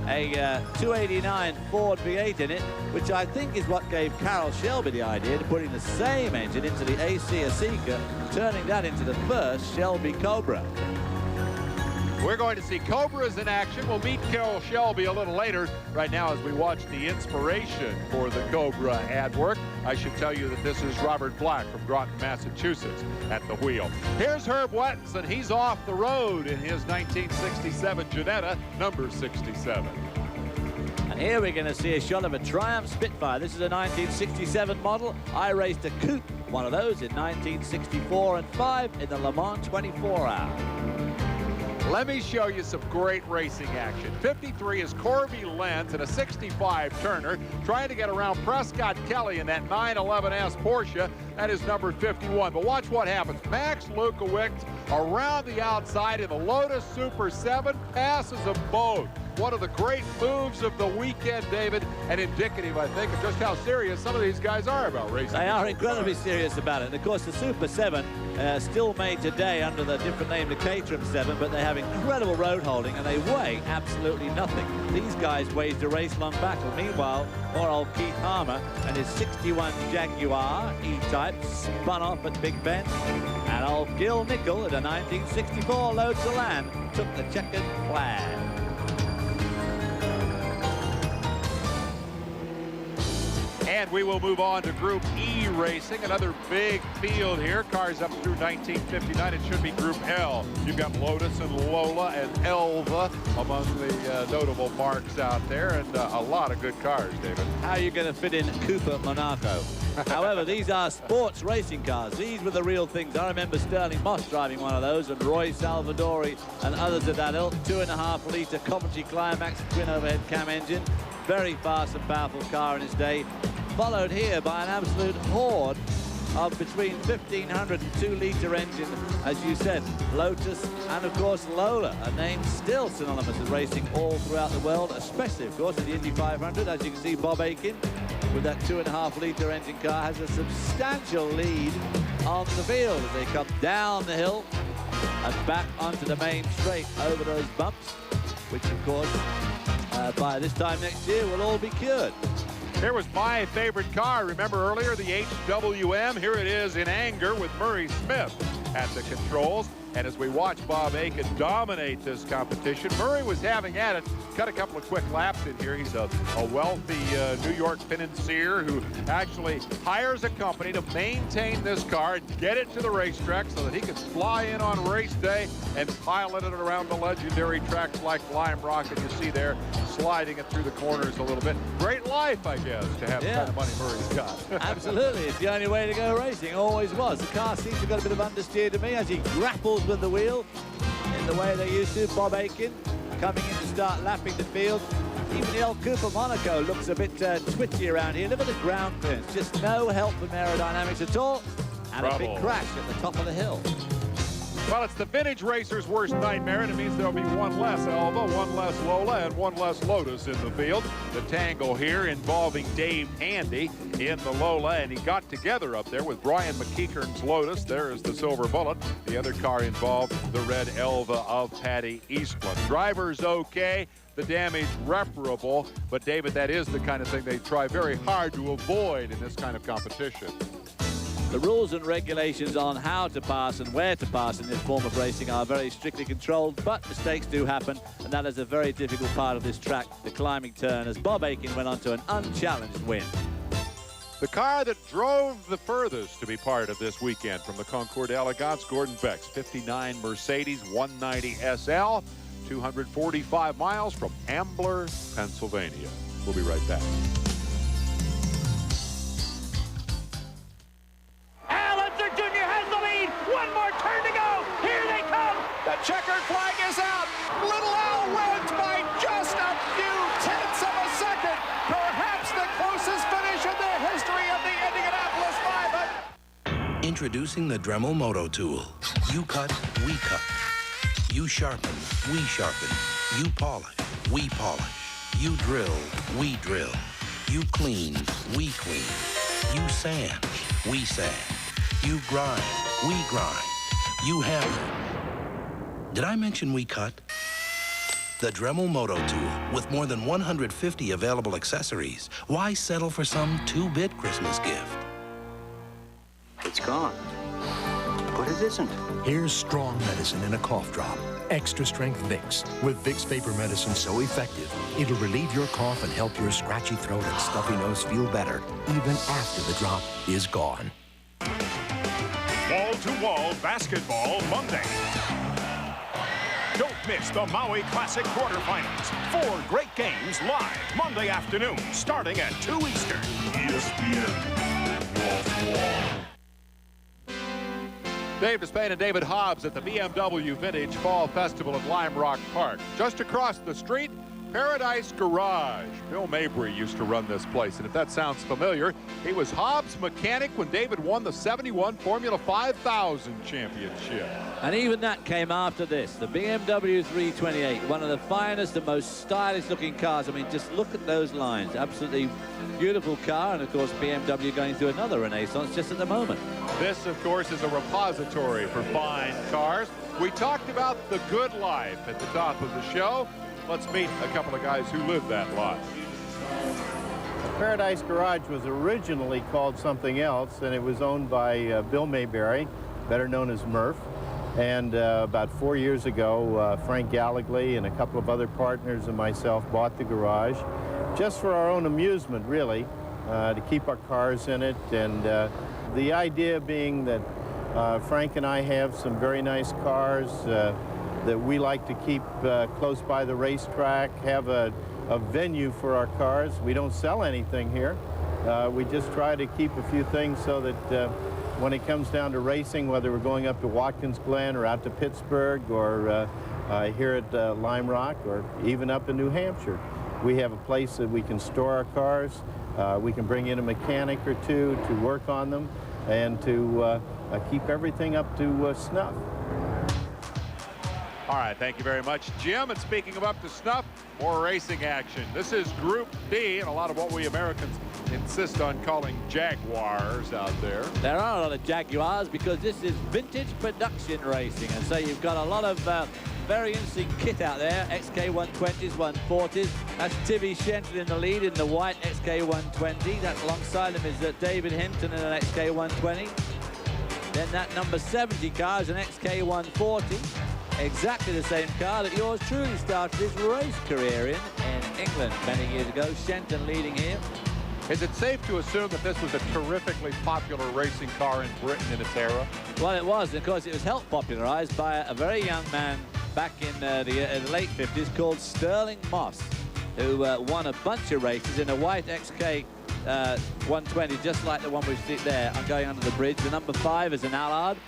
a 289 Ford V8 in it, which I think is what gave Carroll Shelby the idea to putting the same engine into the AC Asika, turning that into the first Shelby Cobra. We're going to see Cobras in action. We'll meet Carroll Shelby a little later. Right now, as we watch the inspiration for the Cobra at work, I should tell you that this is Robert Black from Groton, Massachusetts at the wheel. Here's Herb Wettenson. He's off the road in his 1967 Ginetta, number 67. And here we're going to see a shot of a Triumph Spitfire. This is a 1967 model. I raced a coupe, one of those, in 1964 and 5 in the Le Mans 24 Hour. Let me show you some great racing action. 53 is Corby Lenz in a 65 Turner, trying to get around Prescott Kelly in that 911S Porsche. That is number 51. But watch what happens. Max Lukowicz around the outside in the Lotus Super 7, passes them both. One of the great moves of the weekend, David, and indicative, I think, of just how serious some of these guys are about racing. They are incredibly serious about it. And of course, the Super 7 still made today under the different name, the Caterham 7, but they have incredible road holding and they weigh absolutely nothing. These guys waged a race-long battle. Meanwhile, poor old Keith Harmer and his 61 Jaguar E-Type spun off at Big Bend. And old Gil Nicol at a 1964 Load to Land took the checkered flag. And we will move on to Group E racing, another big field here. Cars up through 1959. It should be Group L. You've got Lotus and Lola and Elva among the notable marks out there, and a lot of good cars, David. How are you going to fit in Cooper Monaco? However, these are sports racing cars. These were the real things. I remember Sterling Moss driving one of those, and Roy Salvadori and others of that ilk. 2.5-litre Coventry Climax twin overhead cam engine. Very fast and powerful car in its day. Followed here by an absolute horde of between 1,500 and 2-litre engine, as you said, Lotus and, of course, Lola, a name still synonymous with racing all throughout the world, especially, of course, in the Indy 500. As you can see, Bob Akin, with that 2.5-litre engine car, has a substantial lead on the field as they come down the hill and back onto the main straight over those bumps, which, of course, by this time next year will all be cured. Here was my favorite car. Remember earlier, the HWM? Here it is in anger with Murray Smith at the controls. And as we watch Bob Akin dominate this competition, Murray was having at it. Cut a couple of quick laps in here. He's a wealthy New York financier who actually hires a company to maintain this car and get it to the racetrack so that he can fly in on race day and pilot it around the legendary tracks like Lime Rock, and you see there sliding it through the corners a little bit. Great life, I guess, to have the kind of money Murray's got. Absolutely. It's the only way to go racing. Always was. The car seems to have got a bit of understeer to me as he grapples with the wheel in the way they used to. Bob Akin coming in to start lapping the field. Even the old Cooper Monaco looks a bit twitchy around here. Look at the ground clearance. Just no help from aerodynamics at all. And a big crash at the top of the hill. Well, it's the vintage racer's worst nightmare, and it means there'll be one less Elva, one less Lola, and one less Lotus in the field. The tangle here involving Dave Handy in the Lola, and he got together up there with Brian McKeekern's Lotus. There is the silver bullet. The other car involved, the red Elva of Patty Eastland. Driver's okay, the damage reparable, but David, that is the kind of thing they try very hard to avoid in this kind of competition. The rules and regulations on how to pass and where to pass in this form of racing are very strictly controlled, but mistakes do happen, and that is a very difficult part of this track, the climbing turn, as Bob Akin went on to an unchallenged win. The car that drove the furthest to be part of this weekend from the Concours d'Elegance, Gordon Beck's 59 Mercedes 190 SL, 245 miles from Ambler, Pennsylvania. We'll be right back. One more turn to go. Here they come. The checkered flag is out. Little Al wins by just a few tenths of a second. Perhaps the closest finish in the history of the Indianapolis 500. Introducing the Dremel Moto Tool. You cut, we cut. You sharpen, we sharpen. You polish, we polish. You drill, we drill. You clean, we clean. You sand, we sand. You grind, we grind. You hammer. Did I mention we cut? The Dremel Moto Tool, with more than 150 available accessories. Why settle for some 2-bit Christmas gift? It's gone. But it isn't. Here's strong medicine in a cough drop. Extra strength Vicks. With Vicks Vapor Medicine so effective, it'll relieve your cough and help your scratchy throat and stuffy nose feel better, even after the drop is gone. Wall-to-wall basketball Monday. Don't miss the Maui Classic quarterfinals. 4 great games live Monday afternoon, starting at 2 Eastern. ESPN. Wall-to-wall. Dave Despain and David Hobbs at the BMW Vintage Fall Festival at Lime Rock Park. Just across the street, Paradise Garage. Bill Mabry used to run this place, and if that sounds familiar, he was Hobbs' mechanic when David won the '71 Formula 5000 championship. And even that came after this. The BMW 328, one of the finest and most stylish looking cars. I mean, just look at those lines. Absolutely beautiful car, and of course BMW going through another renaissance just at the moment. This, of course, is a repository for fine cars. We talked about the good life at the top of the show. Let's meet a couple of guys who live that life. Paradise Garage was originally called something else, and it was owned by Bill Mayberry, better known as Murph. And about 4 years ago, Frank Gallagly and a couple of other partners and myself bought the garage just for our own amusement, really, to keep our cars in it. And the idea being that Frank and I have some very nice cars that we like to keep close by the racetrack, have a venue for our cars. We don't sell anything here. We just try to keep a few things so that when it comes down to racing, whether we're going up to Watkins Glen or out to Pittsburgh or here at Lime Rock or even up in New Hampshire, we have a place that we can store our cars. We can bring in a mechanic or two to work on them and to keep everything up to snuff. All right, thank you very much, Jim. And speaking of up to snuff, more racing action. This is Group B, and a lot of what we Americans insist on calling Jaguars out there. There are a lot of Jaguars because this is vintage production racing, and so you've got a lot of very interesting kit out there. XK120s, 140s. That's Tivy Shenton in the lead in the white XK120. That's alongside him is David Hinton in an XK120. Then that number 70 car is an XK140. Exactly the same car that yours truly started his race career in England many years ago. Shenton leading here. Is it safe to assume that this was a terrifically popular racing car in Britain in its era? Well, it was. Of course, it was helped popularized by a very young man back in the late 50s called Sterling Moss, who won a bunch of races in a white XK 120, just like the one we see there. I'm going under the bridge. The number 5 is an Allard.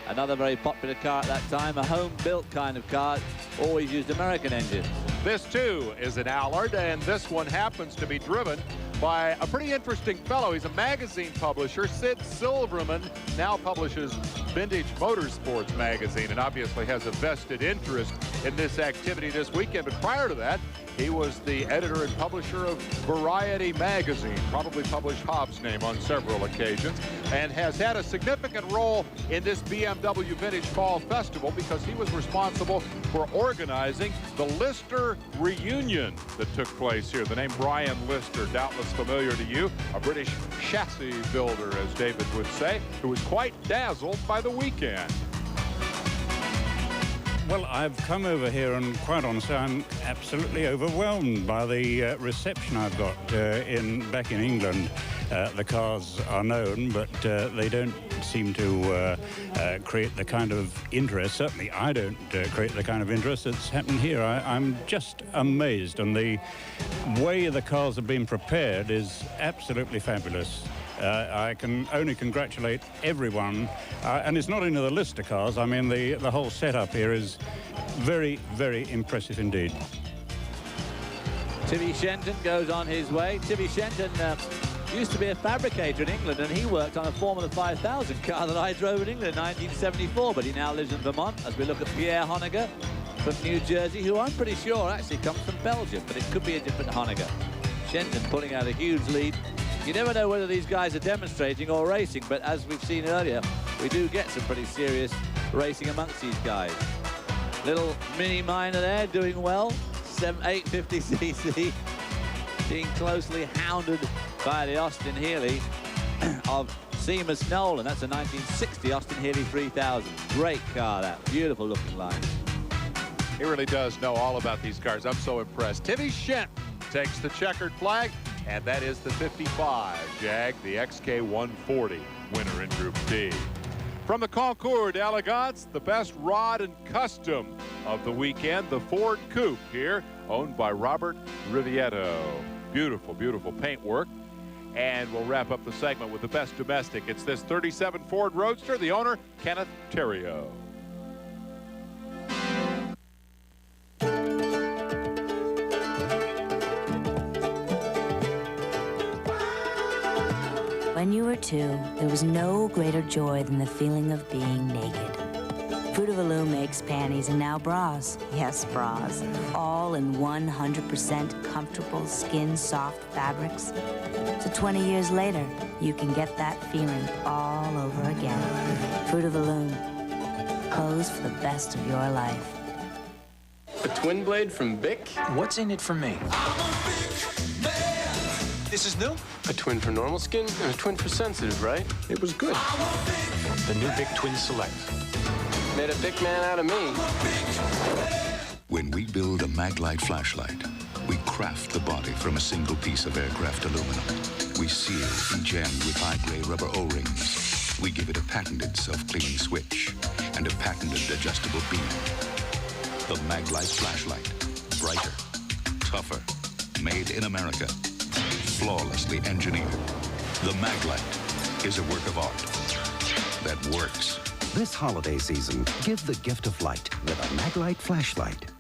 Another very popular car at that time, a home-built kind of car, always used American engines. This, too, is an Allard, and this one happens to be driven by a pretty interesting fellow. He's a magazine publisher. Sid Silverman now publishes Vintage Motorsports magazine and obviously has a vested interest in this activity this weekend. But prior to that, he was the editor and publisher of Variety magazine, probably published Hobbs' name on several occasions, and has had a significant role in this BMW Vintage Fall Festival because he was responsible for organizing the Lister reunion that took place here. The name Brian Lister, doubtless familiar to you, a British chassis builder, as David would say, who was quite dazzled by the weekend. Well, I've come over here, and quite honestly, I'm absolutely overwhelmed by the reception I've got back in England. The cars are known, but they don't seem to create the kind of interest. Certainly, I don't create the kind of interest that's happened here. I'm just amazed, and the way the cars have been prepared is absolutely fabulous. I can only congratulate everyone, and it's not only the Lister cars. I mean, the whole setup here is very, very impressive indeed. Tivy Shenton goes on his way. Tivy Shenton used to be a fabricator in England, and he worked on a Formula 5000 car that I drove in England in 1974, but he now lives in Vermont, as we look at Pierre Honegger from New Jersey, who I'm pretty sure actually comes from Belgium, but it could be a different Honegger. Shenton pulling out a huge lead. You never know whether these guys are demonstrating or racing, but as we've seen earlier, we do get some pretty serious racing amongst these guys. Little mini Minor there doing well. 850cc. Being closely hounded by the Austin Healey of Seamus Nolan. That's a 1960 Austin Healey 3000. Great car, that. Beautiful looking line. He really does know all about these cars. I'm so impressed. Timmy Shenton takes the checkered flag, and that is the 55 Jag, the XK140 winner in Group D. From the Concours d'Elegance, the best rod and custom of the weekend, the Ford Coupe here, owned by Robert Rivietto. Beautiful, beautiful paintwork. And we'll wrap up the segment with the best domestic. It's this 37 Ford Roadster, the owner, Kenneth Theriault. When you were 2, there was no greater joy than the feeling of being naked. Fruit of the Loom makes panties and now bras. Yes, bras. All in 100% comfortable, skin-soft fabrics. So 20 years later, you can get that feeling all over again. Fruit of the Loom. Clothes for the best of your life. A twin blade from Bic? What's in it for me? This is new? A twin for normal skin and a twin for sensitive, right? It was good. The new Bic Twin Select. Made a big man out of me. When we build a Maglite flashlight, we craft the body from a single piece of aircraft aluminum. We seal each end with high-grade rubber O-rings. We give it a patented self-cleaning switch and a patented adjustable beam. The Maglite flashlight. Brighter, tougher, made in America, flawlessly engineered. The Maglite is a work of art that works. This holiday season, give the gift of light with a Maglite flashlight.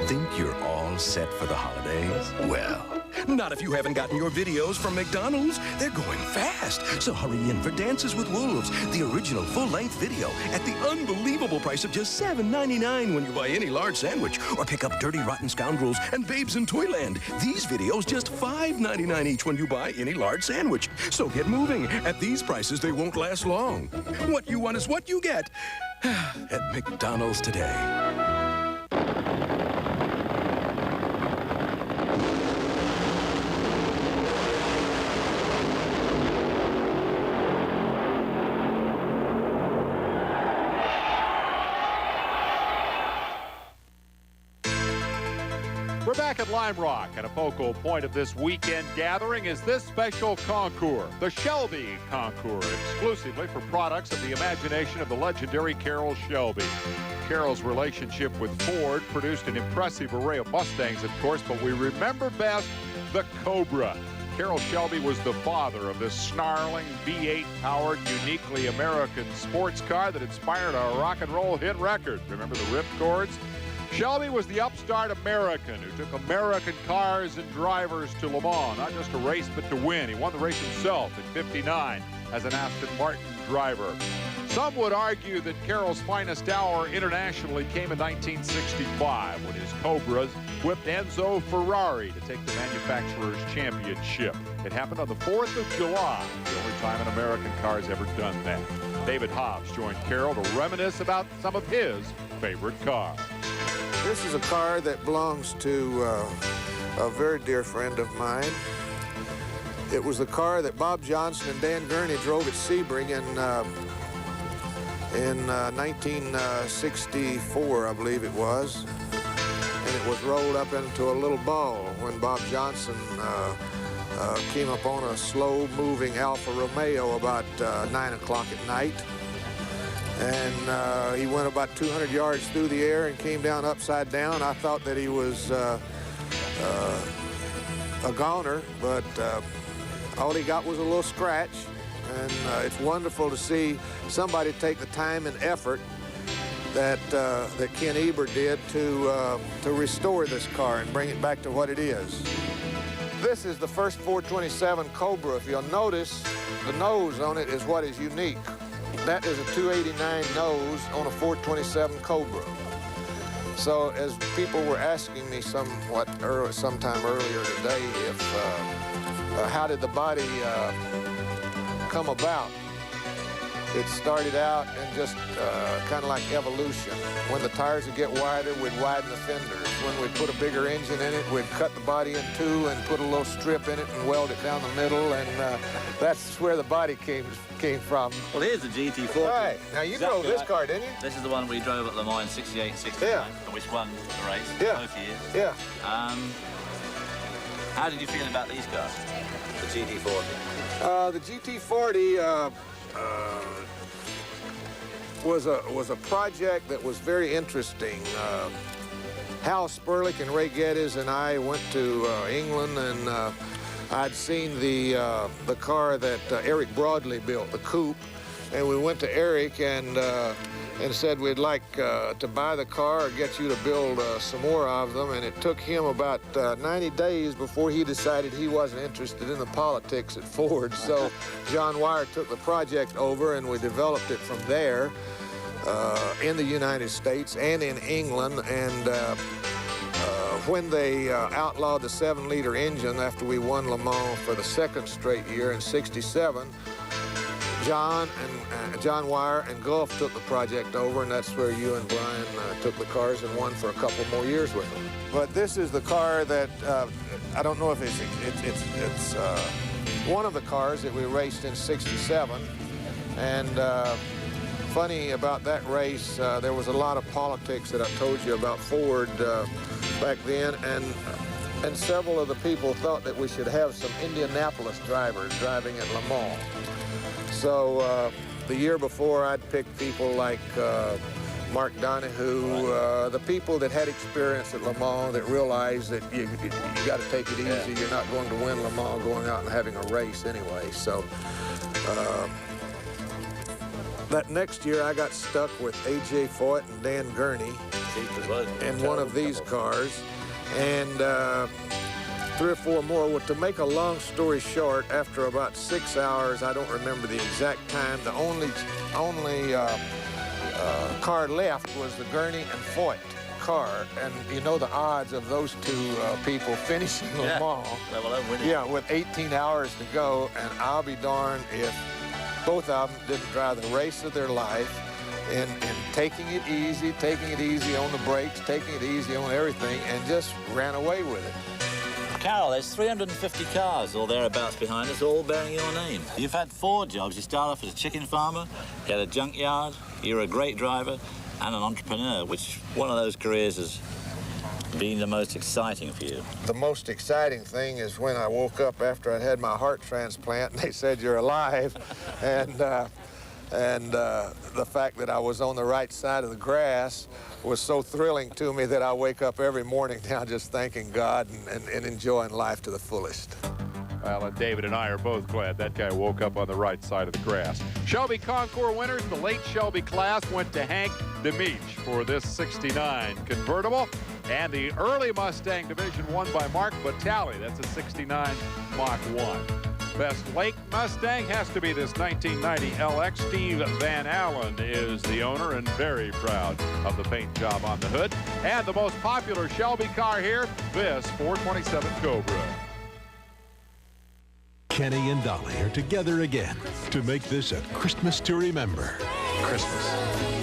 Think you're all set for the holidays? Well, not if you haven't gotten your videos from McDonald's. They're going fast. So hurry in for Dances with Wolves, the original full-length video at the unbelievable price of just $7.99 when you buy any large sandwich. Or pick up Dirty Rotten Scoundrels and Babes in Toyland. These videos just $5.99 each when you buy any large sandwich. So get moving. At these prices, they won't last long. What you want is what you get at McDonald's today. We're back at Lime Rock, and a focal point of this weekend gathering is this special concours, the Shelby Concours, exclusively for products of the imagination of the legendary Carroll Shelby. Carroll's relationship with Ford produced an impressive array of Mustangs, of course, but we remember best the Cobra. Carroll Shelby was the father of this snarling V8-powered, uniquely American sports car that inspired a rock and roll hit record. Remember the ripcords? Shelby was the upstart American who took American cars and drivers to Le Mans, not just to race, but to win. He won the race himself in '59 as an Aston Martin driver. Some would argue that Carroll's finest hour internationally came in 1965 when his Cobras whipped Enzo Ferrari to take the manufacturer's championship. It happened on the 4th of July, the only time an American car's ever done that. David Hobbs joined Carroll to reminisce about some of his favorite cars. This is a car that belongs to a very dear friend of mine. It was the car that Bob Johnson and Dan Gurney drove at Sebring in 1964, I believe it was. And it was rolled up into a little ball when Bob Johnson came upon a slow-moving Alfa Romeo about 9 o'clock at night. And he went about 200 yards through the air and came down upside down. I thought that he was a goner, but all he got was a little scratch. And it's wonderful to see somebody take the time and effort that Ken Eber did to restore this car and bring it back to what it is. This is the first 427 Cobra. If you'll notice, the nose on it is what is unique. That is a 289 nose on a 427 Cobra. So as people were asking me sometime earlier today, if how did the body come about? it started out and just kind of like evolution. When the tires would get wider, we'd widen the fenders. When we'd put a bigger engine in it, we'd cut the body in two and put a little strip in it and weld it down the middle, and that's where the body came from. Well, here's the GT40. Right. Now, you drove this car, didn't you? This is the one we drove at Le Mans in 68 and 69, Yeah. which won the race both years. Yeah. How did you feel about these cars, the GT40? The GT40 was a project that was very interesting. Hal Sperlich and Ray Geddes and I went to England, and I'd seen the car that Eric Broadley built, the coupe, and we went to Eric and said we'd like to buy the car or get you to build some more of them, and it took him about 90 days before he decided he wasn't interested in the politics at Ford. So John Wire took the project over, and we developed it from there in the United States and in England. And when they outlawed the 7-liter engine after we won Le Mans for the second straight year in '67, John Wire and Gulf took the project over, and that's where you and Brian took the cars and won for a couple more years with them. But this is the car that I don't know if it's one of the cars that we raced in '67, and funny about that race, there was a lot of politics that I told you about Ford back then, and several of the people thought that we should have some Indianapolis drivers driving at Le Mans. So the year before, I'd picked people like Mark Donahue, the people that had experience at Le Mans that realized that you got to take it easy. You're not going to win Le Mans going out and having a race anyway. So that next year, I got stuck with A.J. Foyt and Dan Gurney in one of these cars, and 3 or 4 more. Well, to make a long story short, after about 6 hours, I don't remember the exact time, the only car left was the Gurney and Foyt car, and you know the odds of those two people finishing Le Mans. Yeah, with 18 hours to go, and I'll be darned if both of them didn't drive the race of their life, and taking it easy on the brakes, taking it easy on everything, and just ran away with it. Carol, there's 350 cars or thereabouts behind us, all bearing your name. You've had 4 jobs. You started off as a chicken farmer, you had a junkyard, you're a great driver, and an entrepreneur, which one of those careers has been the most exciting for you? The most exciting thing is when I woke up after I'd had my heart transplant, and they said, you're alive, and the fact that I was on the right side of the grass was so thrilling to me that I wake up every morning now just thanking God and enjoying life to the fullest. Well, and David and I are both glad that guy woke up on the right side of the grass. Shelby Concours winners, the late Shelby class went to Hank DeMeach for this '69 convertible, and the early Mustang division won by Mark Vitale. That's a '69 Mach 1. Best Lake Mustang has to be this 1990 LX. Steve Van Allen is the owner and very proud of the paint job on the hood. And the most popular Shelby car here, this 427 Cobra. Kenny and Dolly are together again to make this a Christmas to remember. Christmas.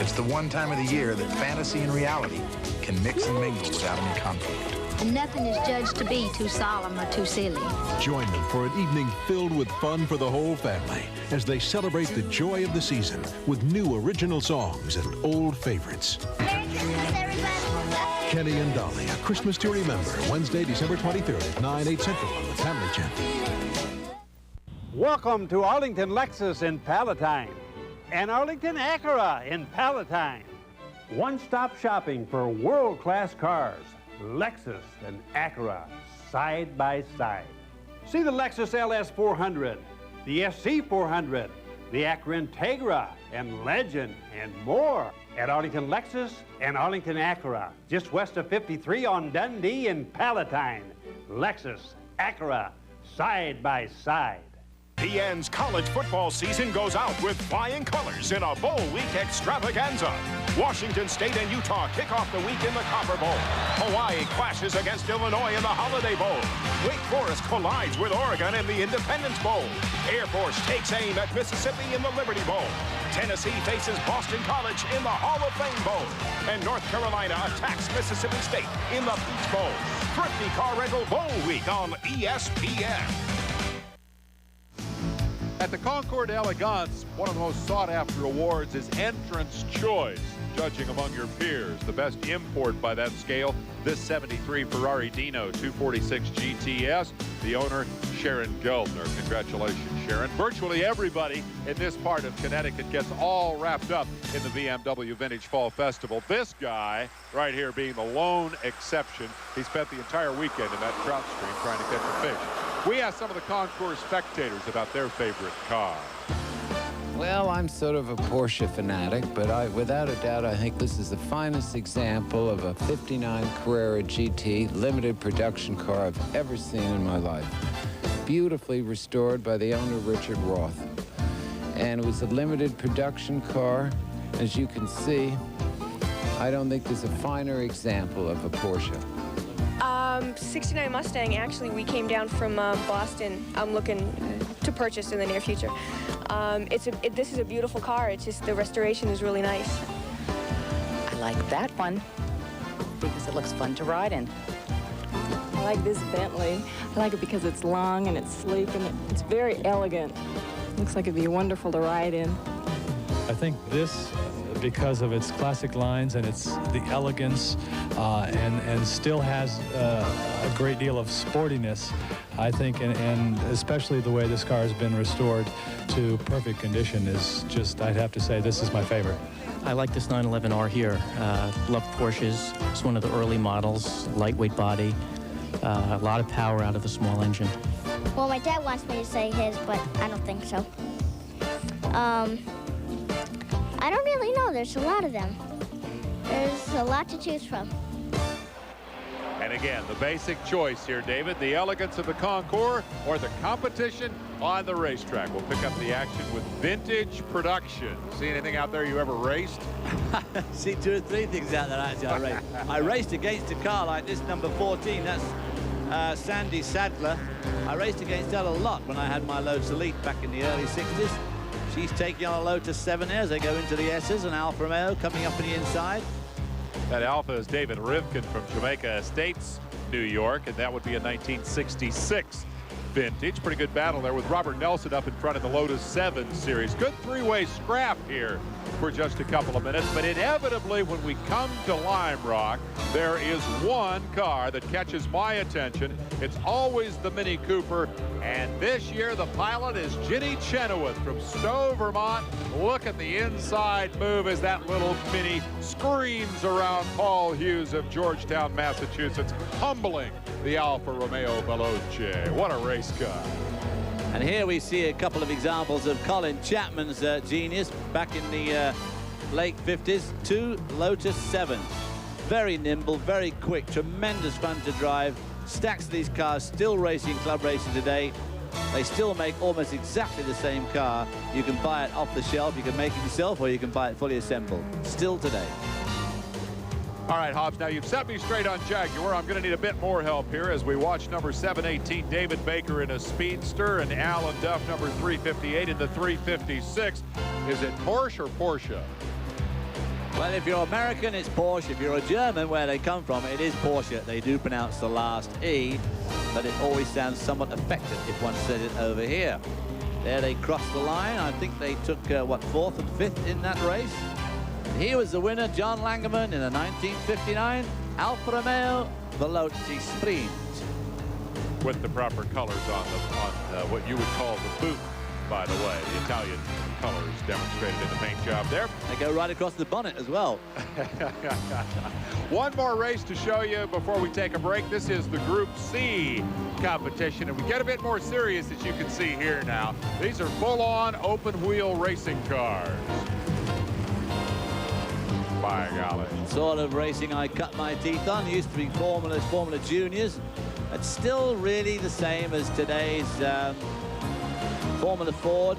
It's the one time of the year that fantasy and reality can mix and mingle without any conflict. Nothing is judged to be too solemn or too silly. Join them for an evening filled with fun for the whole family as they celebrate the joy of the season with new original songs and old favorites. Merry Christmas, everybody. Kenny and Dolly, A Christmas to Remember, Wednesday, December 23rd at 9, 8 Central on the Family Channel. Welcome to Arlington Lexus in Palatine and Arlington Acura in Palatine. One-stop shopping for world-class cars. Lexus and Acura, side by side. See the Lexus LS 400, the SC 400, the Acura Integra, and Legend, and more at Arlington Lexus and Arlington Acura, just west of 53 on Dundee and Palatine. Lexus, Acura, side by side. PN's college football season goes out with flying colors in a bowl week extravaganza. Washington State and Utah kick off the week in the Copper Bowl. Hawaii clashes against Illinois in the Holiday Bowl. Wake Forest collides with Oregon in the Independence Bowl. Air Force takes aim at Mississippi in the Liberty Bowl. Tennessee faces Boston College in the Hall of Fame Bowl. And North Carolina attacks Mississippi State in the Peach Bowl. Thrifty Car Rental Bowl Week on ESPN. At the Concours d'Elegance, one of the most sought-after awards is Entrance Choice, judging among your peers. The best import by that scale, this 73 Ferrari Dino 246 GTS. The owner, Sharon Geldner. Congratulations, Sharon. Virtually everybody in this part of Connecticut gets all wrapped up in the BMW Vintage Fall Festival. This guy right here being the lone exception. He spent the entire weekend in that trout stream trying to catch a fish. We asked some of the Concours spectators about their favorite car. Well, I'm sort of a Porsche fanatic, but without a doubt, I think this is the finest example of a 59 Carrera GT limited production car I've ever seen in my life. Beautifully restored by the owner, Richard Roth. And it was a limited production car. As you can see, I don't think there's a finer example of a Porsche. 69 Mustang, actually, we came down from Boston. I'm looking to purchase in the near future. This is a beautiful car. It's just the restoration is really nice. I like that one because it looks fun to ride in. I like this Bentley. I like it because it's long and it's sleek and it's very elegant. Looks like it'd be wonderful to ride in. I think this, because of its classic lines and the elegance, and still has a great deal of sportiness, I think, and especially the way this car has been restored to perfect condition is just, I'd have to say, this is my favorite. I like this 911R here. Love Porsches. It's one of the early models, lightweight body, a lot of power out of the small engine. Well, my dad wants me to say his, but I don't think so. I don't really know. There's a lot of them. There's a lot to choose from. And again, the basic choice here, David, the elegance of the Concours or the competition on the racetrack. We'll pick up the action with vintage production. See anything out there you ever raced? See 2 or 3 things out there actually I raced. I raced against a car like this, number 14. That's Sandy Sadler. I raced against that a lot when I had my Lotus Elite back in the early 60s. She's taking on a Lotus 7 as they go into the S's, and Alfa Romeo coming up on the inside. That Alfa is David Rivkin from Jamaica Estates, New York, and that would be a 1966 vintage. Pretty good battle there with Robert Nelson up in front of the Lotus 7 Series. Good three-way scrap here for just a couple of minutes, but inevitably when we come to Lime Rock, there is one car that catches my attention. It's always the Mini Cooper, and this year the pilot is Ginny Chenoweth from Stowe, Vermont. Look at the inside move as that little Mini screams around Paul Hughes of Georgetown, Massachusetts, humbling the Alfa Romeo Veloce. What a race car. And here we see a couple of examples of Colin Chapman's genius back in the late 50s. 2 Lotus 7s. Very nimble, very quick, tremendous fun to drive. Stacks of these cars still racing club racing today. They still make almost exactly the same car. You can buy it off the shelf, you can make it yourself, or you can buy it fully assembled. Still today. All right, Hobbs, now you've set me straight on Jaguar. I'm going to need a bit more help here as we watch number 718, David Baker in a Speedster, and Alan Duff, number 358 in the 356. Is it Porsche or Porsche? Well, if you're American, it's Porsche. If you're a German, where they come from, it is Porsche. They do pronounce the last E, but it always sounds somewhat affected if one says it over here. There they crossed the line. I think they took, what, 4th and 5th in that race. He was the winner, John Langerman, in the 1959 Alfa Romeo Veloce Sprint. With the proper colors on what you would call the boot, by the way. The Italian colors demonstrated in the paint job there. They go right across the bonnet as well. One more race to show you before we take a break. This is the Group C competition, and we get a bit more serious, as you can see here now. These are full-on open-wheel racing cars. By golly. Sort of racing I cut my teeth on. It used to be Formula Juniors. It's still really the same as today's Formula Ford.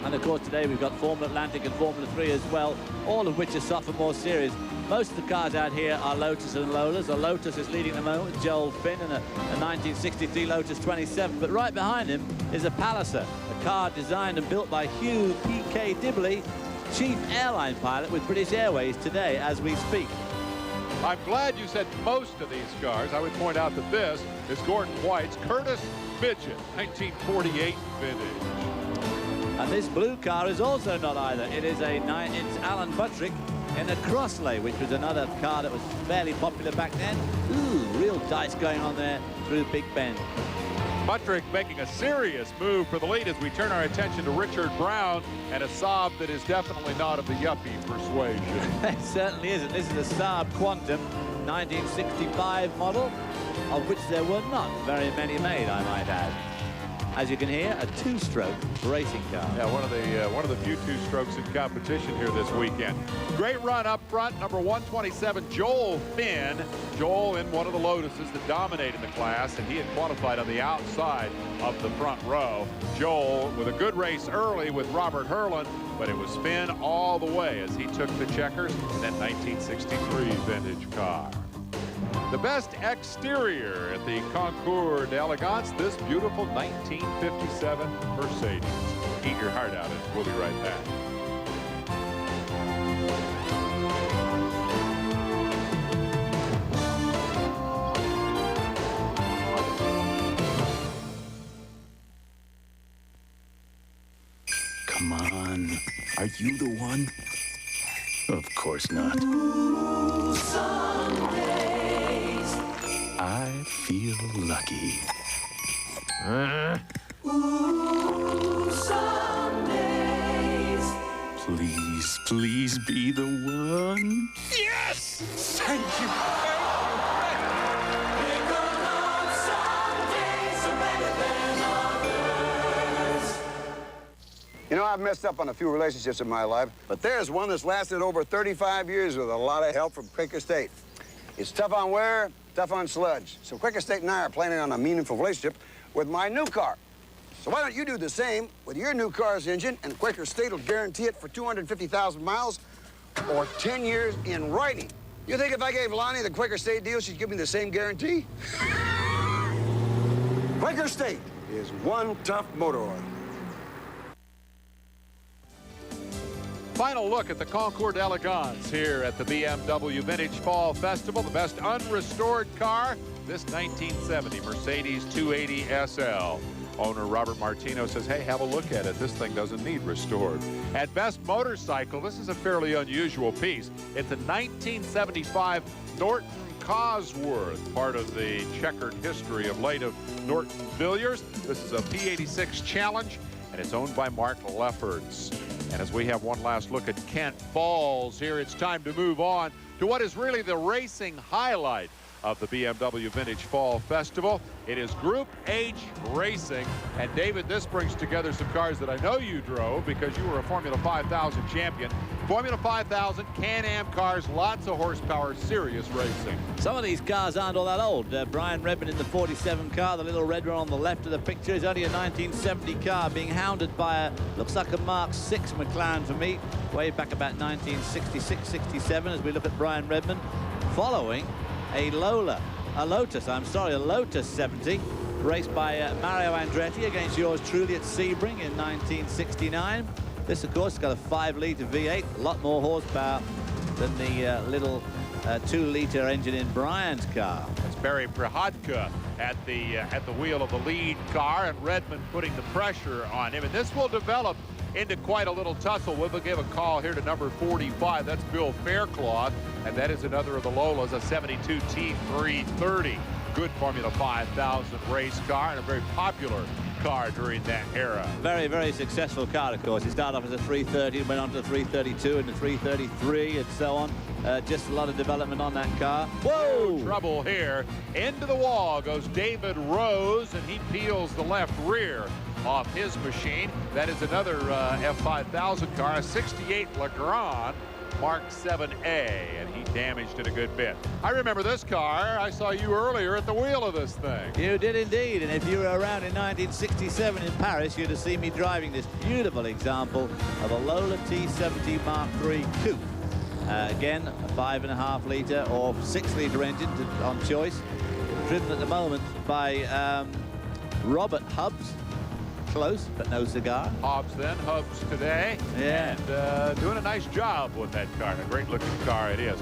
And of course today we've got Formula Atlantic and Formula 3 as well, all of which are sophomore series. Most of the cars out here are Lotus and Lolas. A Lotus is leading at the moment with Joel Finn and a 1963 Lotus 27. But right behind him is a Palliser, a car designed and built by Hugh P.K. Dibley, Chief Airline Pilot with British Airways today as we speak. I'm glad you said most of these cars. I would point out that this is Gordon White's Curtis Midget, 1948 vintage. And this blue car is also not either. It is it's Alan Buttrick in a Crossley, which was another car that was fairly popular back then. Ooh, real dice going on there through Big Ben. Buttrick making a serious move for the lead as we turn our attention to Richard Brown and a Saab that is definitely not of the yuppie persuasion. It certainly isn't. This is a Saab Quantum, 1965 model, of which there were not very many made, I might add. As you can hear, a two-stroke racing car. Yeah, one of the few two-strokes in competition here this weekend. Great run up front, number 127, Joel Finn. Joel in one of the Lotuses that dominated the class, and he had qualified on the outside of the front row. Joel with a good race early with Robert Hurlin, but it was Finn all the way as he took the checkers in that 1963 vintage car. The best exterior at the Concours d'Elegance, this beautiful 1957 Mercedes. Eat your heart out, and we'll be right back. Come on. Are you the one? Of course not. I feel lucky. Please, please be the one. Yes! Thank you. You know, I've messed up on a few relationships in my life, but there's one that's lasted over 35 years with a lot of help from Quaker State. It's tough on wear, tough on sludge. So Quaker State and I are planning on a meaningful relationship with my new car. So why don't you do the same with your new car's engine, and Quaker State will guarantee it for 250,000 miles or 10 years in writing. You think if I gave Lonnie the Quaker State deal, she'd give me the same guarantee? Quaker State is one tough motor oil. Final look at the Concours d'Elegance here at the BMW Vintage Fall Festival. The best unrestored car, this 1970 Mercedes 280 SL. Owner Robert Martino says, hey, have a look at it. This thing doesn't need restored. At Best Motorcycle, this is a fairly unusual piece. It's a 1975 Norton Cosworth, part of the checkered history of late of Norton Villiers. This is a P86 Challenge, and it's owned by Mark Lefferts. And as we have one last look at Kent Falls here, it's time to move on to what is really the racing highlight of the BMW Vintage Fall Festival. It is Group H racing. And David, this brings together some cars that I know you drove because you were a Formula 5000 champion. Formula 5000, Can-Am cars, lots of horsepower, serious racing. Some of these cars aren't all that old. Brian Redman in the 47 car, the little red one on the left of the picture, is only a 1970 car being hounded by a, looks like a Mark 6 McLaren for me, way back about 1966-67 as we look at Brian Redman, following a Lotus 70, raced by Mario Andretti against yours truly at Sebring in 1969. This, of course, has got a 5-litre V8, a lot more horsepower than the little 2-litre engine in Brian's car. That's Barry Prihodka at the wheel of the lead car, and Redman putting the pressure on him. And this will develop into quite a little tussle. We'll give a call here to number 45. That's Bill Faircloth, and that is another of the Lolas, a 72 T330. Good Formula 5000 race car and a very popular car during that era. Very, very successful car, of course. It started off as a 330, went on to the 332 and the 333 and so on. Just a lot of development on that car. Whoa! No trouble here. Into the wall goes David Rose, and he peels the left rear off his machine. That is another F5000 car, a 68 Legrand Mark 7A, and he damaged it a good bit. I remember this car. I saw you earlier at the wheel of this thing. You did indeed, and if you were around in 1967 in Paris, you'd have seen me driving this beautiful example of a Lola T70 Mark III Coupe. Again, a 5.5-litre or 6-litre engine on choice, driven at the moment by Robert Hobbs, close, but no cigar. Hobbs then, Hobbs today. Yeah. And doing a nice job with that car. A great looking car it is.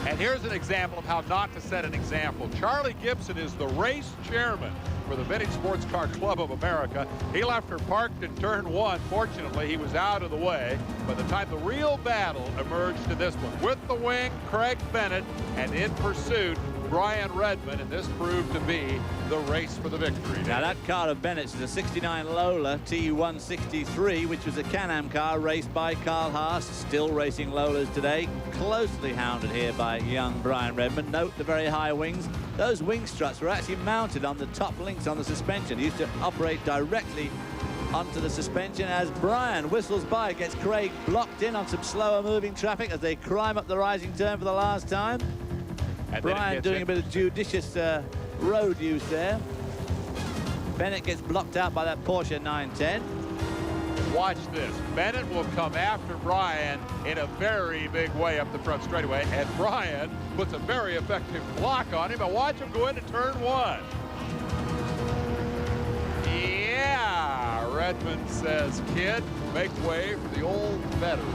And here's an example of how not to set an example. Charlie Gibson is the race chairman for the Vintage Sports Car Club of America. He left her parked in turn 1. Fortunately, he was out of the way by the time the real battle emerged in this one. With the wing, Craig Bennett, and in pursuit, Brian Redmond, and this proved to be the race for the victory. Now that car of Bennett's is a 69 Lola T163, which was a Can-Am car raced by Carl Haas, still racing Lolas today, closely hounded here by young Brian Redmond. Note the very high wings. Those wing struts were actually mounted on the top links on the suspension. He used to operate directly onto the suspension as Brian whistles by, gets Craig blocked in on some slower moving traffic as they climb up the rising turn for the last time. And Brian doing a bit of judicious road use there. Bennett gets blocked out by that Porsche 910. Watch this. Bennett will come after Brian in a very big way up the front straightaway, and Brian puts a very effective block on him. And watch him go into turn 1. Yeah, Redmond says, kid, make way for the old veteran.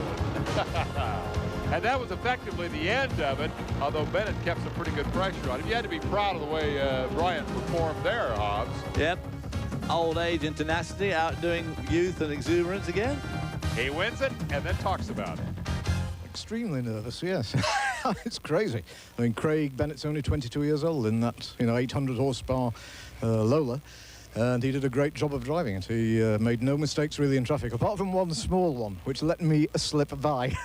And that was effectively the end of it, although Bennett kept some pretty good pressure on him. You had to be proud of the way Brian performed there, Hobbs. Yep. Old age and tenacity, outdoing youth and exuberance again. He wins it and then talks about it. Extremely nervous, yes. It's crazy. I mean, Craig Bennett's only 22 years old in that, 800 horsepower Lola. And he did a great job of driving it. He made no mistakes really in traffic, apart from one small one, which let me slip by.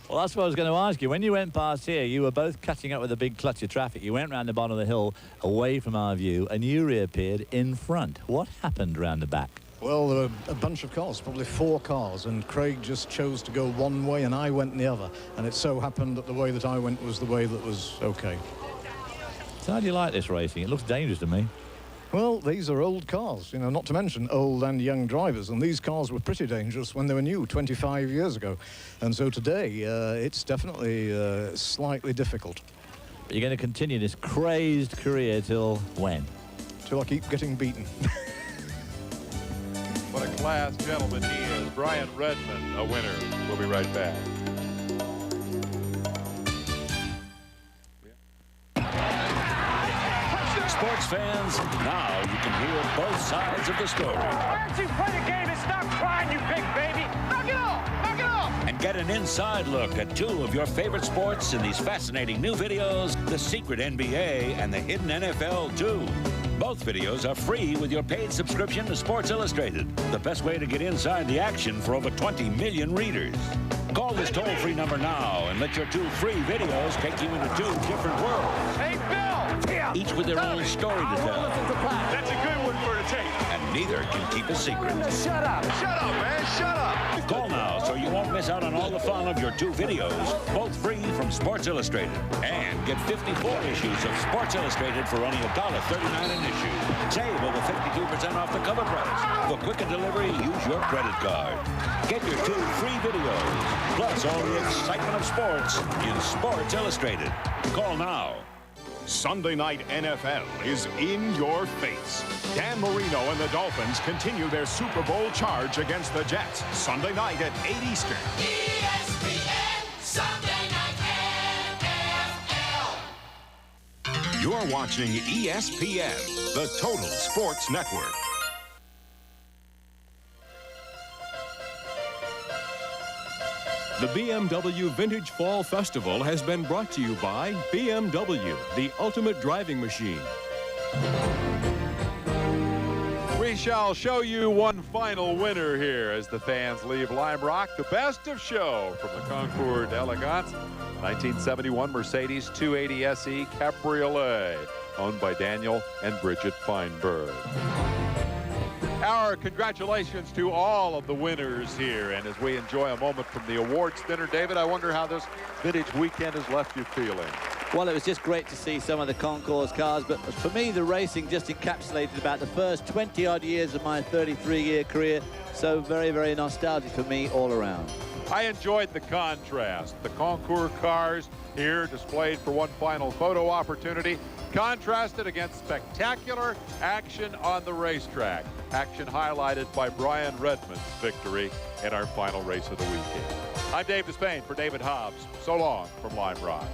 Well, that's what I was going to ask you. When you went past here, you were both catching up with a big clutch of traffic. You went round the bottom of the hill, away from our view, and you reappeared in front. What happened round the back? Well, there were a bunch of cars, probably 4 cars, and Craig just chose to go one way and I went the other. And it so happened that the way that I went was the way that was okay. So how do you like this racing? It looks dangerous to me. Well, these are old cars, not to mention old and young drivers. And these cars were pretty dangerous when they were new 25 years ago. And so today, it's definitely slightly difficult. But you're going to continue this crazed career till when? Till I keep getting beaten. What a class gentleman he is. Brian Redmond, a winner. We'll be right back. Sports fans, now you can hear both sides of the story. Why don't you play the game and stop crying, you big baby? Knock it off! Knock it off! And get an inside look at 2 of your favorite sports in these fascinating new videos, the secret NBA and the hidden NFL 2. Both videos are free with your paid subscription to Sports Illustrated, the best way to get inside the action for over 20 million readers. Call this toll-free number now and let your 2 free videos take you into 2 different worlds. Hey, Bill! Each with their own story to tell. That's a good one for the tape. And neither can keep a secret. Shut up! Shut up, man! Shut up! Call now so you won't miss out on all the fun of your 2 videos, both free from Sports Illustrated. And get 54 issues of Sports Illustrated for only $1.39 an issue. Save over 52% off the cover price. For quicker delivery, use your credit card. Get your 2 free videos, plus all the excitement of sports in Sports Illustrated. Call now. Sunday Night NFL is in your face. Dan Marino and the Dolphins continue their Super Bowl charge against the Jets. Sunday night at 8 Eastern. ESPN Sunday Night NFL. You're watching ESPN, the Total Sports Network. The BMW Vintage Fall Festival has been brought to you by BMW, the ultimate driving machine. We shall show you one final winner here as the fans leave Lime Rock. The best of show from the Concours d'Elegance, 1971 Mercedes 280 SE Cabriolet, owned by Daniel and Bridget Feinberg. Our congratulations to all of the winners here. And as we enjoy a moment from the awards dinner, David, I wonder how this vintage weekend has left you feeling. Well, it was just great to see some of the Concours cars, but for me, the racing just encapsulated about the first 20-odd years of my 33-year career. So very, very nostalgic for me all around. I enjoyed the contrast. The Concours cars here displayed for one final photo opportunity. contrasted against spectacular action on the racetrack. Action highlighted by Brian Redmond's victory in our final race of the weekend. I'm Dave Despain for David Hobbs. So long from Lime Rock.